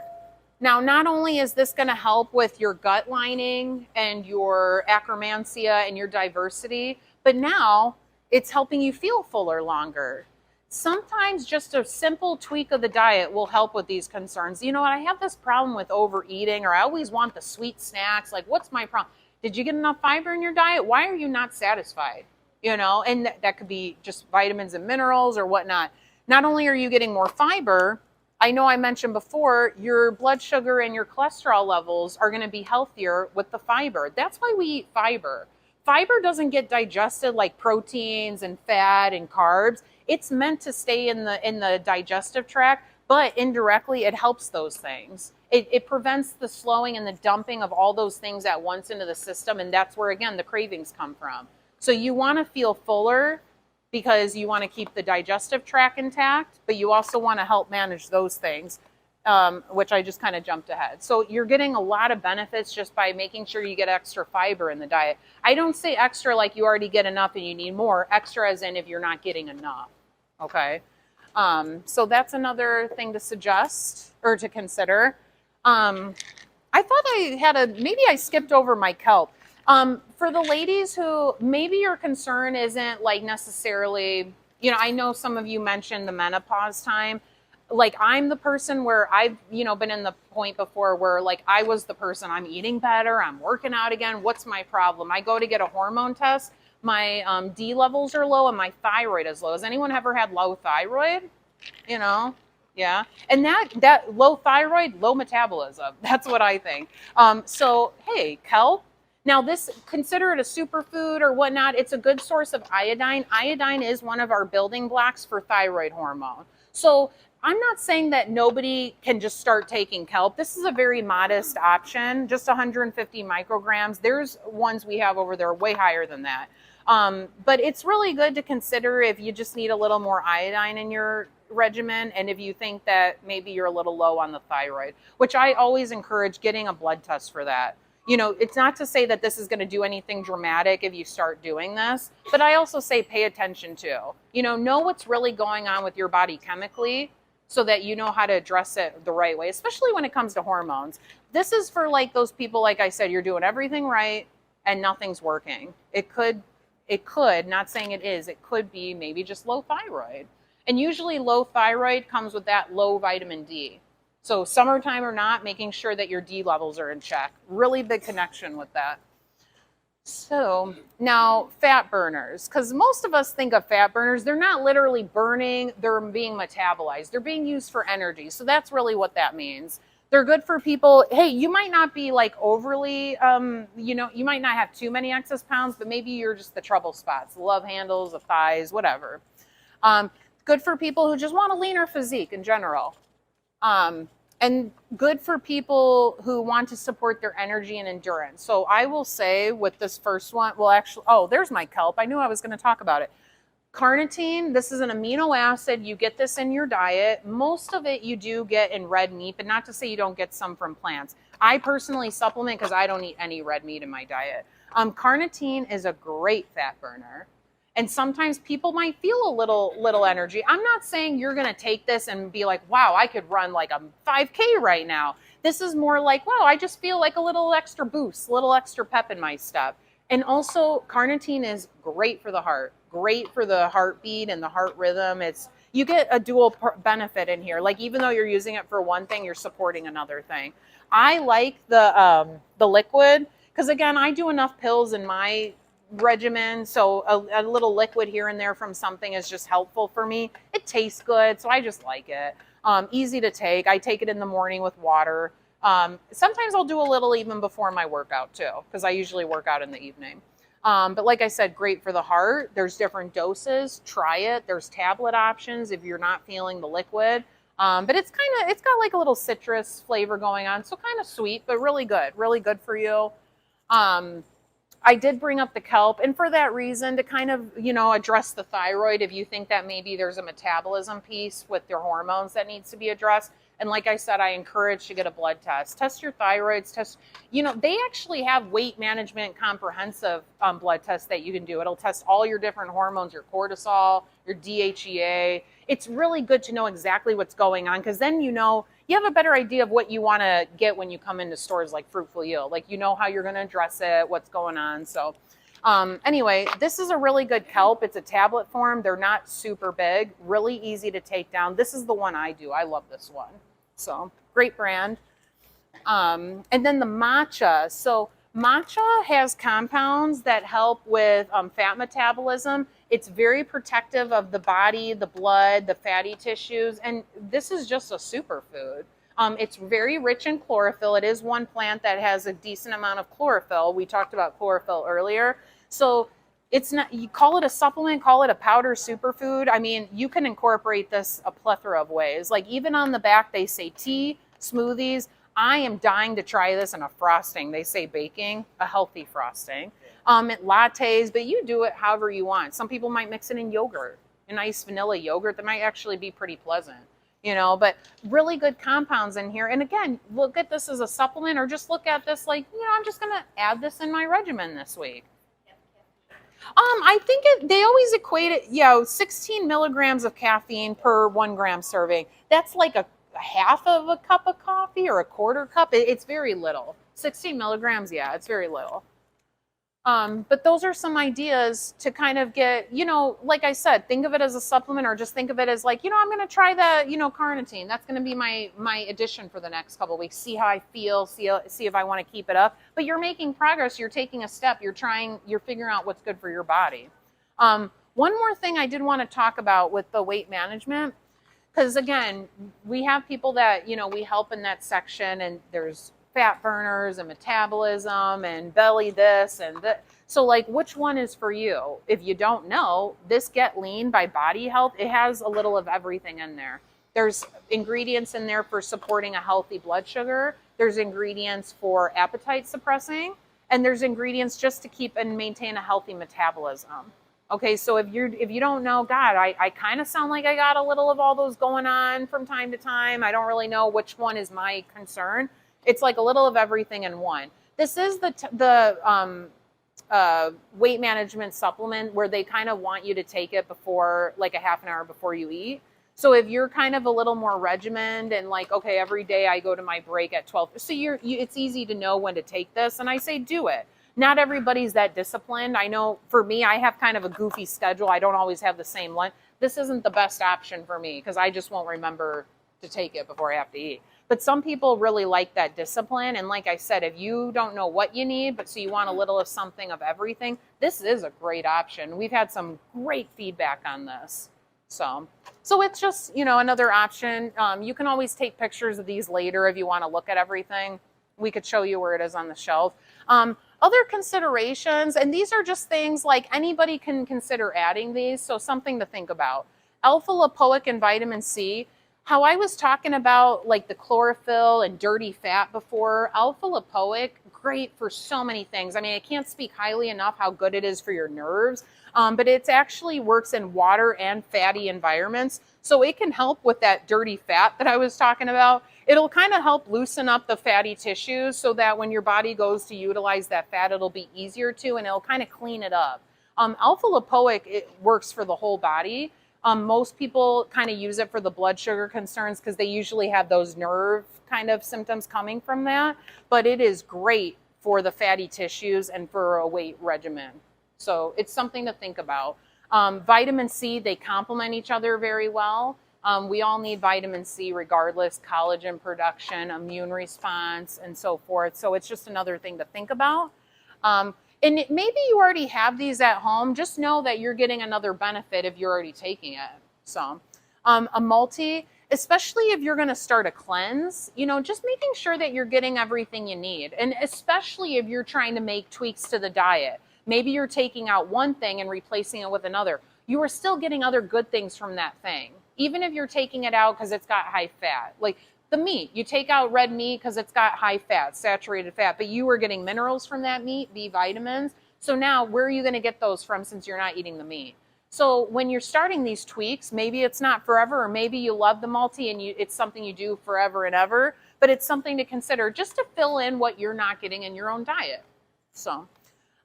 now not only is this going to help with your gut lining and your akkermansia and your diversity, but now it's helping you feel fuller longer. Sometimes just a simple tweak of the diet will help with these concerns. You know what? I have this problem with overeating, or I always want the sweet snacks. Like, what's my problem? Did you get enough fiber in your diet? Why are you not satisfied? And that could be just vitamins and minerals or whatnot. Not only are you getting more fiber, I know I mentioned before, your blood sugar and your cholesterol levels are going to be healthier with the fiber. That's why we eat fiber. Fiber doesn't get digested like proteins and fat and carbs. It's meant to stay in the digestive tract, but indirectly it helps those things. It prevents the slowing and the dumping of all those things at once into the system, and that's where, again, the cravings come from. So you want to feel fuller because you want to keep the digestive tract intact, but you also want to help manage those things, which I just kind of jumped ahead. So you're getting a lot of benefits just by making sure you get extra fiber in the diet. I don't say extra like you already get enough and you need more. Extra as in if you're not getting enough. Okay, so that's another thing to suggest or to consider. I thought maybe I skipped over my kelp. For the ladies who maybe your concern isn't like necessarily, I know some of you mentioned the menopause time. Like I'm the person where I've, been in the point before where like I was the person, I'm eating better, I'm working out again. What's my problem? I go to get a hormone test. My D levels are low and my thyroid is low. Has anyone ever had low thyroid? Yeah, Yeah. And that low thyroid, low metabolism. That's what I think. So, hey, kelp. Now, this, consider it a superfood or whatnot. It's a good source of iodine. Iodine is one of our building blocks for thyroid hormone. So, I'm not saying that nobody can just start taking kelp. This is a very modest option, just 150 micrograms. There's ones we have over there way higher than that. But it's really good to consider if you just need a little more iodine in your regimen, and if you think that maybe you're a little low on the thyroid, which I always encourage getting a blood test for that. You know, it's not to say that this is going to do anything dramatic if you start doing this, but I also say pay attention to, know what's really going on with your body chemically so that you know how to address it the right way, especially when it comes to hormones. This is for like those people, like I said, you're doing everything right and nothing's working. It could, not saying it is, it could be maybe just low thyroid. And usually low thyroid comes with that low vitamin D. So summertime or not, making sure that your D levels are in check. Really big connection with that. So now fat burners, because most of us think of fat burners, they're not literally burning, they're being metabolized. They're being used for energy. So that's really what that means. They're good for people. Hey, you might not be like overly, you might not have too many excess pounds, but maybe you're just the trouble spots, the love handles, the thighs, whatever. Good for people who just want a leaner physique in general. And good for people who want to support their energy and endurance. So I will say with this first one, well, actually, there's my kelp. I knew I was going to talk about it. Carnitine, this is an amino acid. You get this in your diet. Most of it you do get in red meat, but not to say you don't get some from plants. I personally supplement because I don't eat any red meat in my diet. Carnitine is a great fat burner. And sometimes people might feel a little energy. I'm not saying you're going to take this and be like, wow, I could run like a 5K right now. This is more like, wow, I just feel like a little extra boost, a little extra pep in my step. And also carnitine is great for the heart, great for the heartbeat and the heart rhythm. You get a dual benefit in here. Like even though you're using it for one thing, you're supporting another thing. I like the liquid because again, I do enough pills in my regimen, so a little liquid here and there from something is just helpful for me. It tastes good, so I just like it. Easy to take. I take it in the morning with water. Sometimes I'll do a little even before my workout too, because I usually work out in the evening. But like I said, great for the heart. There's different doses. Try it. There's tablet options if you're not feeling the liquid. But it's got like a little citrus flavor going on, so kind of sweet, but really good for you. I did bring up the kelp, and for that reason, to kind of, address the thyroid if you think that maybe there's a metabolism piece with your hormones that needs to be addressed. And like I said, I encourage to get a blood test. Test your thyroids, they actually have weight management comprehensive blood tests that you can do. It'll test all your different hormones, your cortisol, your DHEA. It's really good to know exactly what's going on because then you have a better idea of what you want to get when you come into stores like Fruitful Yield. Like you know how you're going to address it, what's going on. So anyway, this is a really good kelp. It's a tablet form. They're not super big, really easy to take down. This is the one I do. I love this one. So great brand. And then the matcha. So matcha has compounds that help with fat metabolism. It's very protective of the body, the blood, the fatty tissues, and this is just a superfood. It's very rich in chlorophyll. It is one plant that has a decent amount of chlorophyll. We talked about chlorophyll earlier. So it's not, you call it a supplement, call it a powder superfood. I mean, you can incorporate this a plethora of ways. Like even on the back, they say tea, smoothies. I am dying to try this in a frosting. They say baking, a healthy frosting. Lattes, but you do it however you want. Some people might mix it in yogurt, a nice vanilla yogurt that might actually be pretty pleasant, but really good compounds in here. And again, look at this as a supplement or just look at this like, I'm just going to add this in my regimen this week. I think they always equate it, 16 milligrams of caffeine per 1 gram serving. That's like a half of a cup of coffee or a quarter cup. It's very little. 16 milligrams, it's very little. But those are some ideas to kind of get, like I said, think of it as a supplement or just think of it as like, I'm going to try the, carnitine. That's going to be my addition for the next couple of weeks. See how I feel, see if I want to keep it up. But you're making progress. You're taking a step. You're figuring out what's good for your body. One more thing I did want to talk about with the weight management, Because again, we have people that, we help in that section, and there's fat burners and metabolism and belly this and that. So like, which one is for you? If you don't know, this Get Lean by Body Health, it has a little of everything in there. There's ingredients in there for supporting a healthy blood sugar. There's ingredients for appetite suppressing, and there's ingredients just to keep and maintain a healthy metabolism. Okay, so if you don't know, God, I kind of sound like I got a little of all those going on from time to time. I don't really know which one is my concern. It's like a little of everything in one. This is the weight management supplement where they kind of want you to take it before, like a half an hour before you eat. So if you're kind of a little more regimented and like, okay, every day I go to my break at 12, so it's easy to know when to take this. And I say, do it. Not everybody's that disciplined. I know for me, I have kind of a goofy schedule. I don't always have the same lunch. This isn't the best option for me because I just won't remember to take it before I have to eat. But some people really like that discipline. And like I said, if you don't know what you need, but so you want a little of something of everything, this is a great option. We've had some great feedback on this. So it's just, another option. You can always take pictures of these later if you want to look at everything. We could show you where it is on the shelf. Other considerations, and these are just things like anybody can consider adding these, so something to think about. Alpha lipoic and vitamin C. How I was talking about like the chlorophyll and dirty fat before, alpha lipoic, great for so many things. I mean, I can't speak highly enough how good it is for your nerves, but it actually works in water and fatty environments. So it can help with that dirty fat that I was talking about. It'll kind of help loosen up the fatty tissues so that when your body goes to utilize that fat, it'll be easier to, and it'll kind of clean it up. Alpha lipoic, it works for the whole body. Most people kind of use it for the blood sugar concerns because they usually have those nerve kind of symptoms coming from that. But it is great for the fatty tissues and for a weight regimen. So it's something to think about. Vitamin C, they complement each other very well. We all need vitamin C regardless, collagen production, immune response, and so forth. So it's just another thing to think about. And maybe you already have these at home. Just know that you're getting another benefit if you're already taking it. So a multi, especially if you're going to start a cleanse, just making sure that you're getting everything you need. And especially if you're trying to make tweaks to the diet. Maybe you're taking out one thing and replacing it with another. You are still getting other good things from that thing. Even if you're taking it out because it's got high fat. Like the meat, you take out red meat because it's got high fat, saturated fat, but you were getting minerals from that meat, B vitamins. So now where are you going to get those from since you're not eating the meat? So when you're starting these tweaks, maybe it's not forever, or maybe you love the multi and it's something you do forever and ever, but it's something to consider just to fill in what you're not getting in your own diet. So,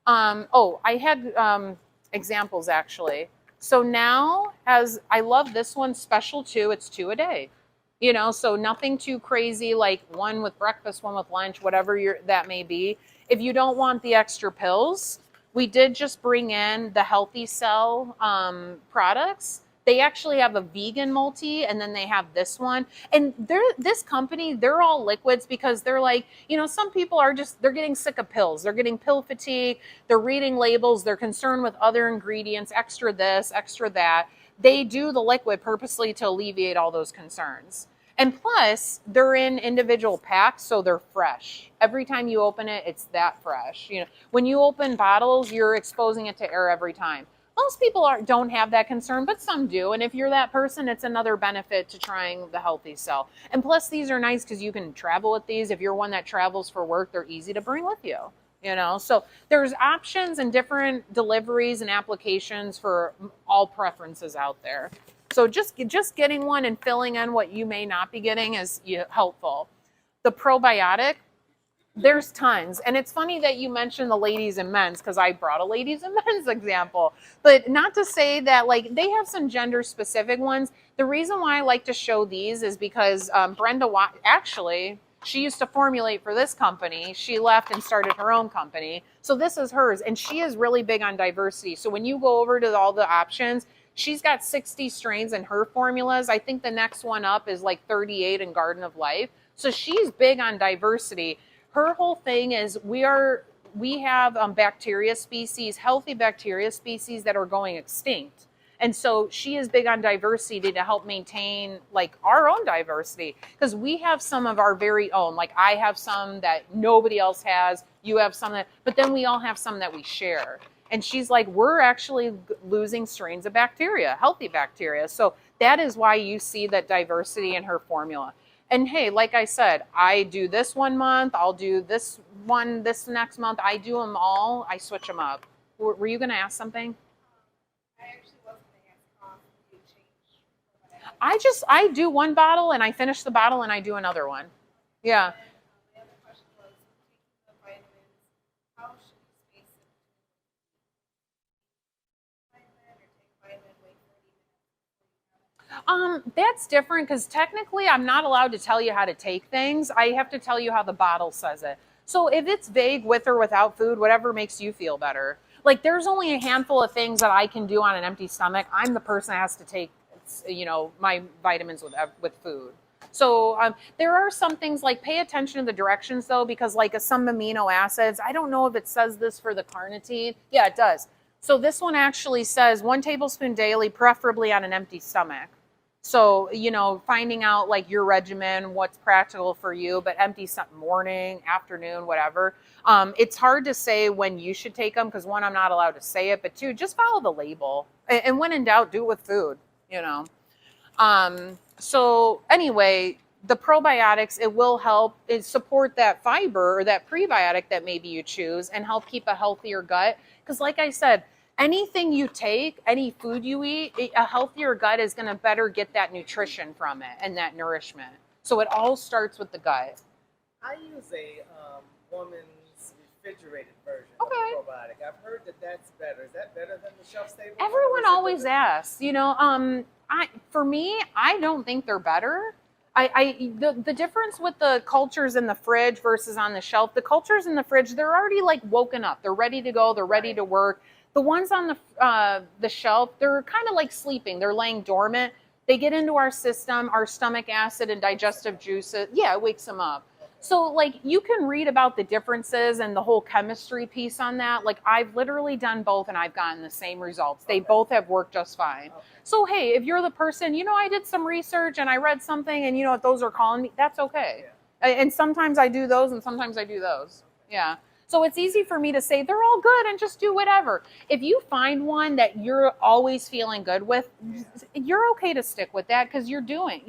I had examples actually. So now, as I love this one, special 2, it's 2 a day. So nothing too crazy, like one with breakfast, one with lunch, whatever that may be. If you don't want the extra pills, we did just bring in the Healthy Cell products. They actually have a vegan multi, and then they have this one. And this company, they're all liquids because they're like, some people are they're getting sick of pills. They're getting pill fatigue. They're reading labels. They're concerned with other ingredients, extra this, extra that. They do the liquid purposely to alleviate all those concerns. And plus, they're in individual packs, so they're fresh. Every time you open it, it's that fresh. When you open bottles, you're exposing it to air every time. Most people don't have that concern, but some do. And if you're that person, it's another benefit to trying the Healthy Cell. And plus, these are nice because you can travel with these. If you're one that travels for work, they're easy to bring with you. So there's options and different deliveries and applications for all preferences out there. So just getting one and filling in what you may not be getting is helpful. The probiotic, there's tons. And it's funny that you mentioned the ladies and men's because I brought a ladies and men's example. But not to say that they have some gender specific ones. The reason why I like to show these is because Brenda Watt, actually, she used to formulate for this company. She left and started her own company. So this is hers. And she is really big on diversity. So when you go over to all the options, she's got 60 strains in her formulas. I think the next one up is 38 in Garden of Life. So she's big on diversity. Her whole thing is we have bacteria species, healthy bacteria species that are going extinct. And so she is big on diversity to help maintain like our own diversity, because we have some of our very own. Like I have some that nobody else has. You have some that, but then we all have some that we share. And she's like, we're actually losing strains of bacteria, healthy bacteria. So that is why you see that diversity in her formula. And hey, like I said, I do this one month, I'll do this one this next month. I do them all. I switch them up. Were you going to ask something? I actually wasn't going to ask how often you change. I do one bottle and I finish the bottle and I do another one. Yeah. And the other question was, taking the vitamins, how should you space it between vitamin or take vitamin, wait 30 minutes? That's different because technically I'm not allowed to tell you how to take things. I have to tell you how the bottle says it. So if it's vague, with or without food, whatever makes you feel better. Like there's only a handful of things that I can do on an empty stomach. I'm the person that has to take, my vitamins with food. So there are some things like pay attention to the directions though, because like some amino acids, I don't know if it says this for the carnitine. Yeah, it does. So this one actually says 1 tablespoon daily, preferably on an empty stomach. So, finding out like your regimen, what's practical for you, but empty morning, afternoon, whatever. It's hard to say when you should take them because one, I'm not allowed to say it, but two, just follow the label. And when in doubt, do it with food, So anyway, the probiotics, it will help support that fiber or that prebiotic that maybe you choose and help keep a healthier gut. Because like I said, anything you take, any food you eat, a healthier gut is going to better get that nutrition from it and that nourishment. So it all starts with the gut. I use a woman's refrigerated version Okay. of the probiotic. I've heard that that's better. Is that better than the shelf stable? Everyone always asks, for me, I don't think they're better. The difference with the cultures in the fridge versus on the shelf, the cultures in the fridge, they're already like woken up. They're ready to go. They're ready to work. The ones on the shelf, they're kind of like sleeping. They're laying dormant. They get into our system, our stomach acid and digestive juices. Yeah, it wakes them up. So like you can read about the differences and the whole chemistry piece on that. Like I've literally done both and I've gotten the same results. They both have worked just fine. So hey, if you're the person, I did some research and I read something and if those are calling me, that's okay. Yeah. And sometimes I do those and sometimes I do those. Yeah. So it's easy for me to say they're all good and just do whatever. If you find one that you're always feeling good with, you're okay to stick with that because you're doing,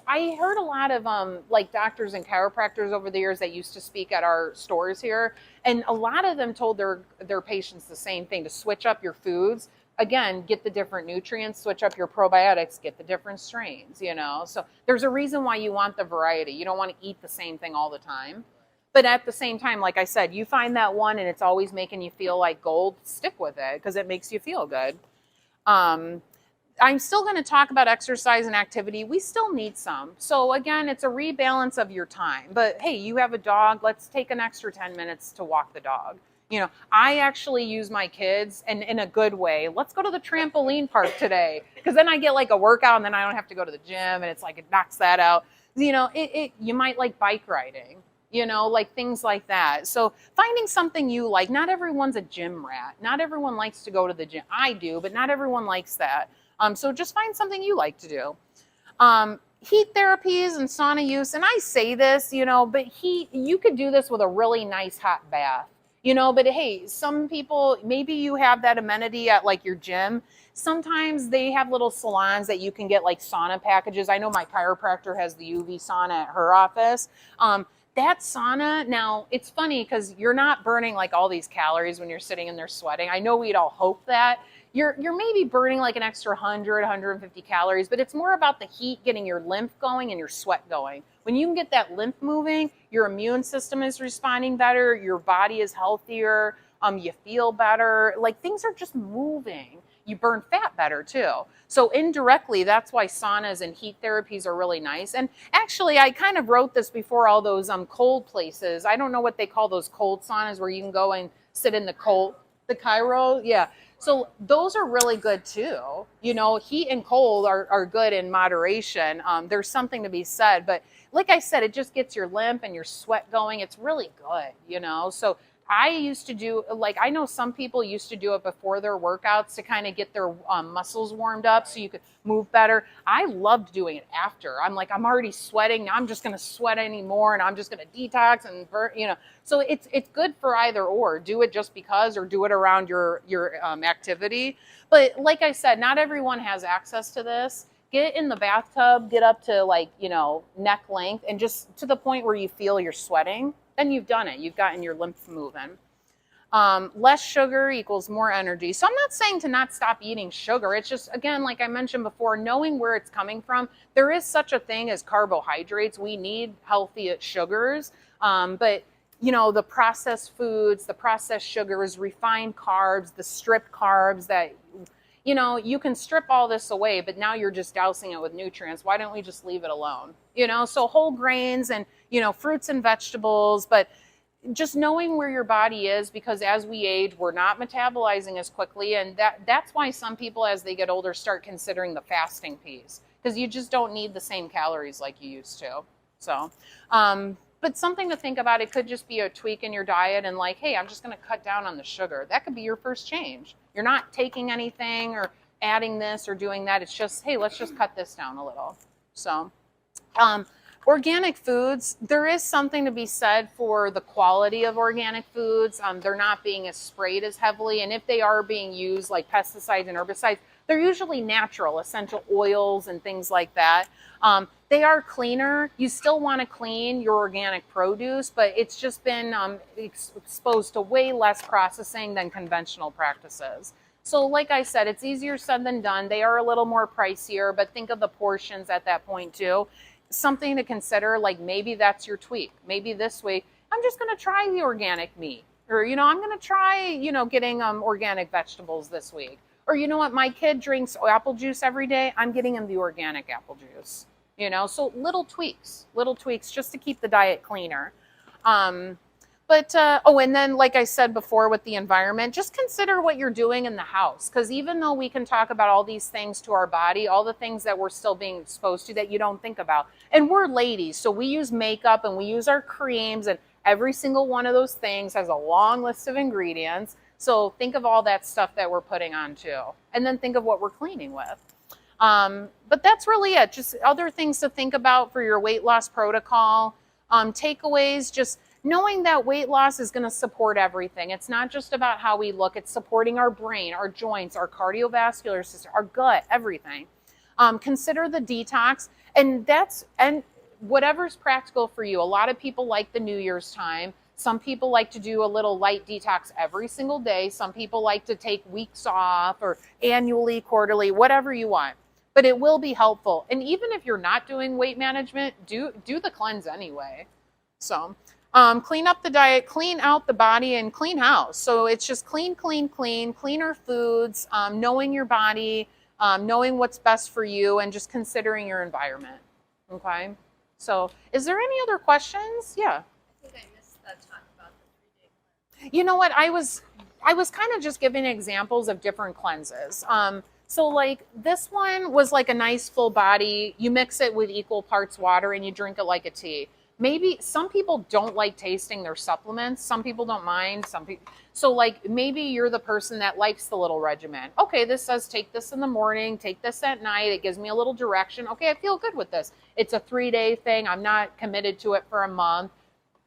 I heard a lot of like doctors and chiropractors over the years that used to speak at our stores here. And a lot of them told their patients the same thing, to switch up your foods. Again, get the different nutrients, switch up your probiotics, get the different strains, So there's a reason why you want the variety. You don't want to eat the same thing all the time. But at the same time, like I said, you find that one and it's always making you feel like gold, stick with it because it makes you feel good. I'm still going to talk about exercise and activity. We still need some. So again, it's a rebalance of your time. But hey, you have a dog. Let's take an extra 10 minutes to walk the dog. I actually use my kids and in a good way. Let's go to the trampoline park today because then I get like a workout and then I don't have to go to the gym and it's like it knocks that out. You might like bike riding. Like things like that. So finding something you like. Not everyone's a gym rat. Not everyone likes to go to the gym. I do, but not everyone likes that. So just find something you like to do. Heat therapies and sauna use. And I say this, but you could do this with a really nice hot bath. But hey, some people, maybe you have that amenity at like your gym. Sometimes they have little salons that you can get like sauna packages. I know my chiropractor has the UV sauna at her office. That sauna, now it's funny because you're not burning like all these calories when you're sitting in there sweating. I know we'd all hope that. You're maybe burning like an extra 100, 150 calories, but it's more about the heat getting your lymph going and your sweat going. When you can get that lymph moving, your immune system is responding better, your body is healthier, you feel better, like things are just moving. You burn fat better too. So indirectly, that's why saunas and heat therapies are really nice. And actually, I kind of wrote this before all those cold places. I don't know what they call those cold saunas where you can go and sit in the Cairo. Yeah. So those are really good too. Heat and cold are good in moderation. There's something to be said. But like I said, it just gets your lymph and your sweat going. It's really good, So I used to do, like, I know some people used to do it before their workouts to kind of get their muscles warmed up so you could move better. I loved doing it after. I'm like, I'm already sweating. Now I'm just going to sweat anymore and I'm just going to detox and burn, you know. So it's good for either or. Do it just because or do it around your activity. But like I said, not everyone has access to this. Get in the bathtub, get up to like, you know, neck length and just to the point where you feel you're sweating. Then you've done it. You've gotten your lymph moving. Less sugar equals more energy. So I'm not saying to not stop eating sugar. It's just, again, like I mentioned before, knowing where it's coming from. There is such a thing as carbohydrates. We need healthy sugars. But, you know, the processed foods, the processed sugars, refined carbs, the stripped carbs that, you know, you can strip all this away, but now you're just dousing it with nutrients. Why don't we just leave it alone? You know, so whole grains and, you know, fruits and vegetables, but just knowing where your body is, because as we age, we're not metabolizing as quickly. And that's why some people, as they get older, start considering the fasting piece, because you just don't need the same calories like you used to. So, but something to think about, it could just be a tweak in your diet and like, hey, I'm just going to cut down on the sugar. That could be your first change. You're not taking anything or adding this or doing that. It's just, hey, let's just cut this down a little. So, organic foods, there is something to be said for the quality of organic foods. They're not being as sprayed as heavily. And if they are being used like pesticides and herbicides, they're usually natural, essential oils and things like that. They are cleaner. You still want to clean your organic produce, but it's just been exposed to way less processing than conventional practices. So like I said, it's easier said than done. They are a little more pricier, but think of the portions at that point too. Something to consider, like maybe that's your tweak. Maybe this week, I'm just going to try the organic meat. Or, you know, I'm going to try, you know, getting organic vegetables this week. Or, you know what, my kid drinks apple juice every day. I'm getting him the organic apple juice. You know, so little tweaks just to keep the diet cleaner. And then, like I said before with the environment, just consider what you're doing in the house. Because even though we can talk about all these things to our body, all the things that we're still being exposed to that you don't think about. And we're ladies, so we use makeup and we use our creams, and every single one of those things has a long list of ingredients. So think of all that stuff that we're putting on too. And then think of what we're cleaning with. But that's really it. Just other things to think about for your weight loss protocol. Takeaways, just knowing that weight loss is going to support everything. It's not just about how we look. It's supporting our brain, our joints, our cardiovascular system, our gut, everything. Consider the detox, and whatever's practical for you. A lot of people like the New Year's time. Some people like to do a little light detox every single day. Some people like to take weeks off or annually, quarterly, whatever you want. But it will be helpful. And even if you're not doing weight management, do the cleanse anyway. So clean up the diet, clean out the body, and clean house. So it's just clean, cleaner foods, knowing your body, knowing what's best for you, and just considering your environment. Okay? So is there any other questions? Yeah. I think I missed that talk about the 3-day cleanse. You know what? I was kind of just giving examples of different cleanses. So like this one was like a nice full body. You mix it with equal parts water and you drink it like a tea. Maybe some people don't like tasting their supplements. Some people don't mind. So like maybe you're the person that likes the little regimen. Okay, this says take this in the morning, take this at night. It gives me a little direction. Okay, I feel good with this. It's a 3-day thing. I'm not committed to it for a month.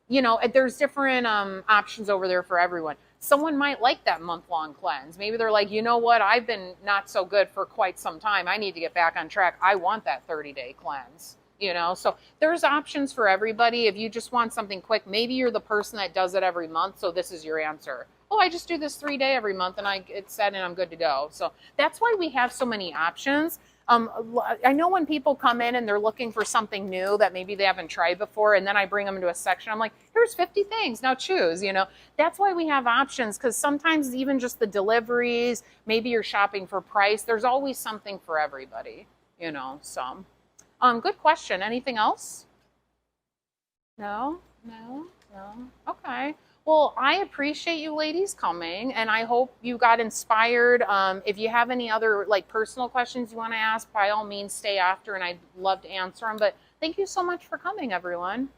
You know, there's different options over there for everyone. Someone might like that month-long cleanse. Maybe they're like, you know what, I've been not so good for quite some time. I need to get back on track. I want that 30-day cleanse. You know, so there's options for everybody. If you just want something quick, maybe you're the person that does it every month, so this is your answer. Oh, I just do this 3-day every month and it's set and I'm good to go. So that's why we have so many options. I know when people come in and they're looking for something new that maybe they haven't tried before, and then I bring them into a section, I'm like, here's 50 things, now choose, you know. That's why we have options, because sometimes even just the deliveries, maybe you're shopping for price, there's always something for everybody, you know, so. Good question. Anything else? No? Okay. Well, I appreciate you ladies coming, and I hope you got inspired. If you have any other like personal questions you want to ask, by all means stay after, and I'd love to answer them. But thank you so much for coming, everyone.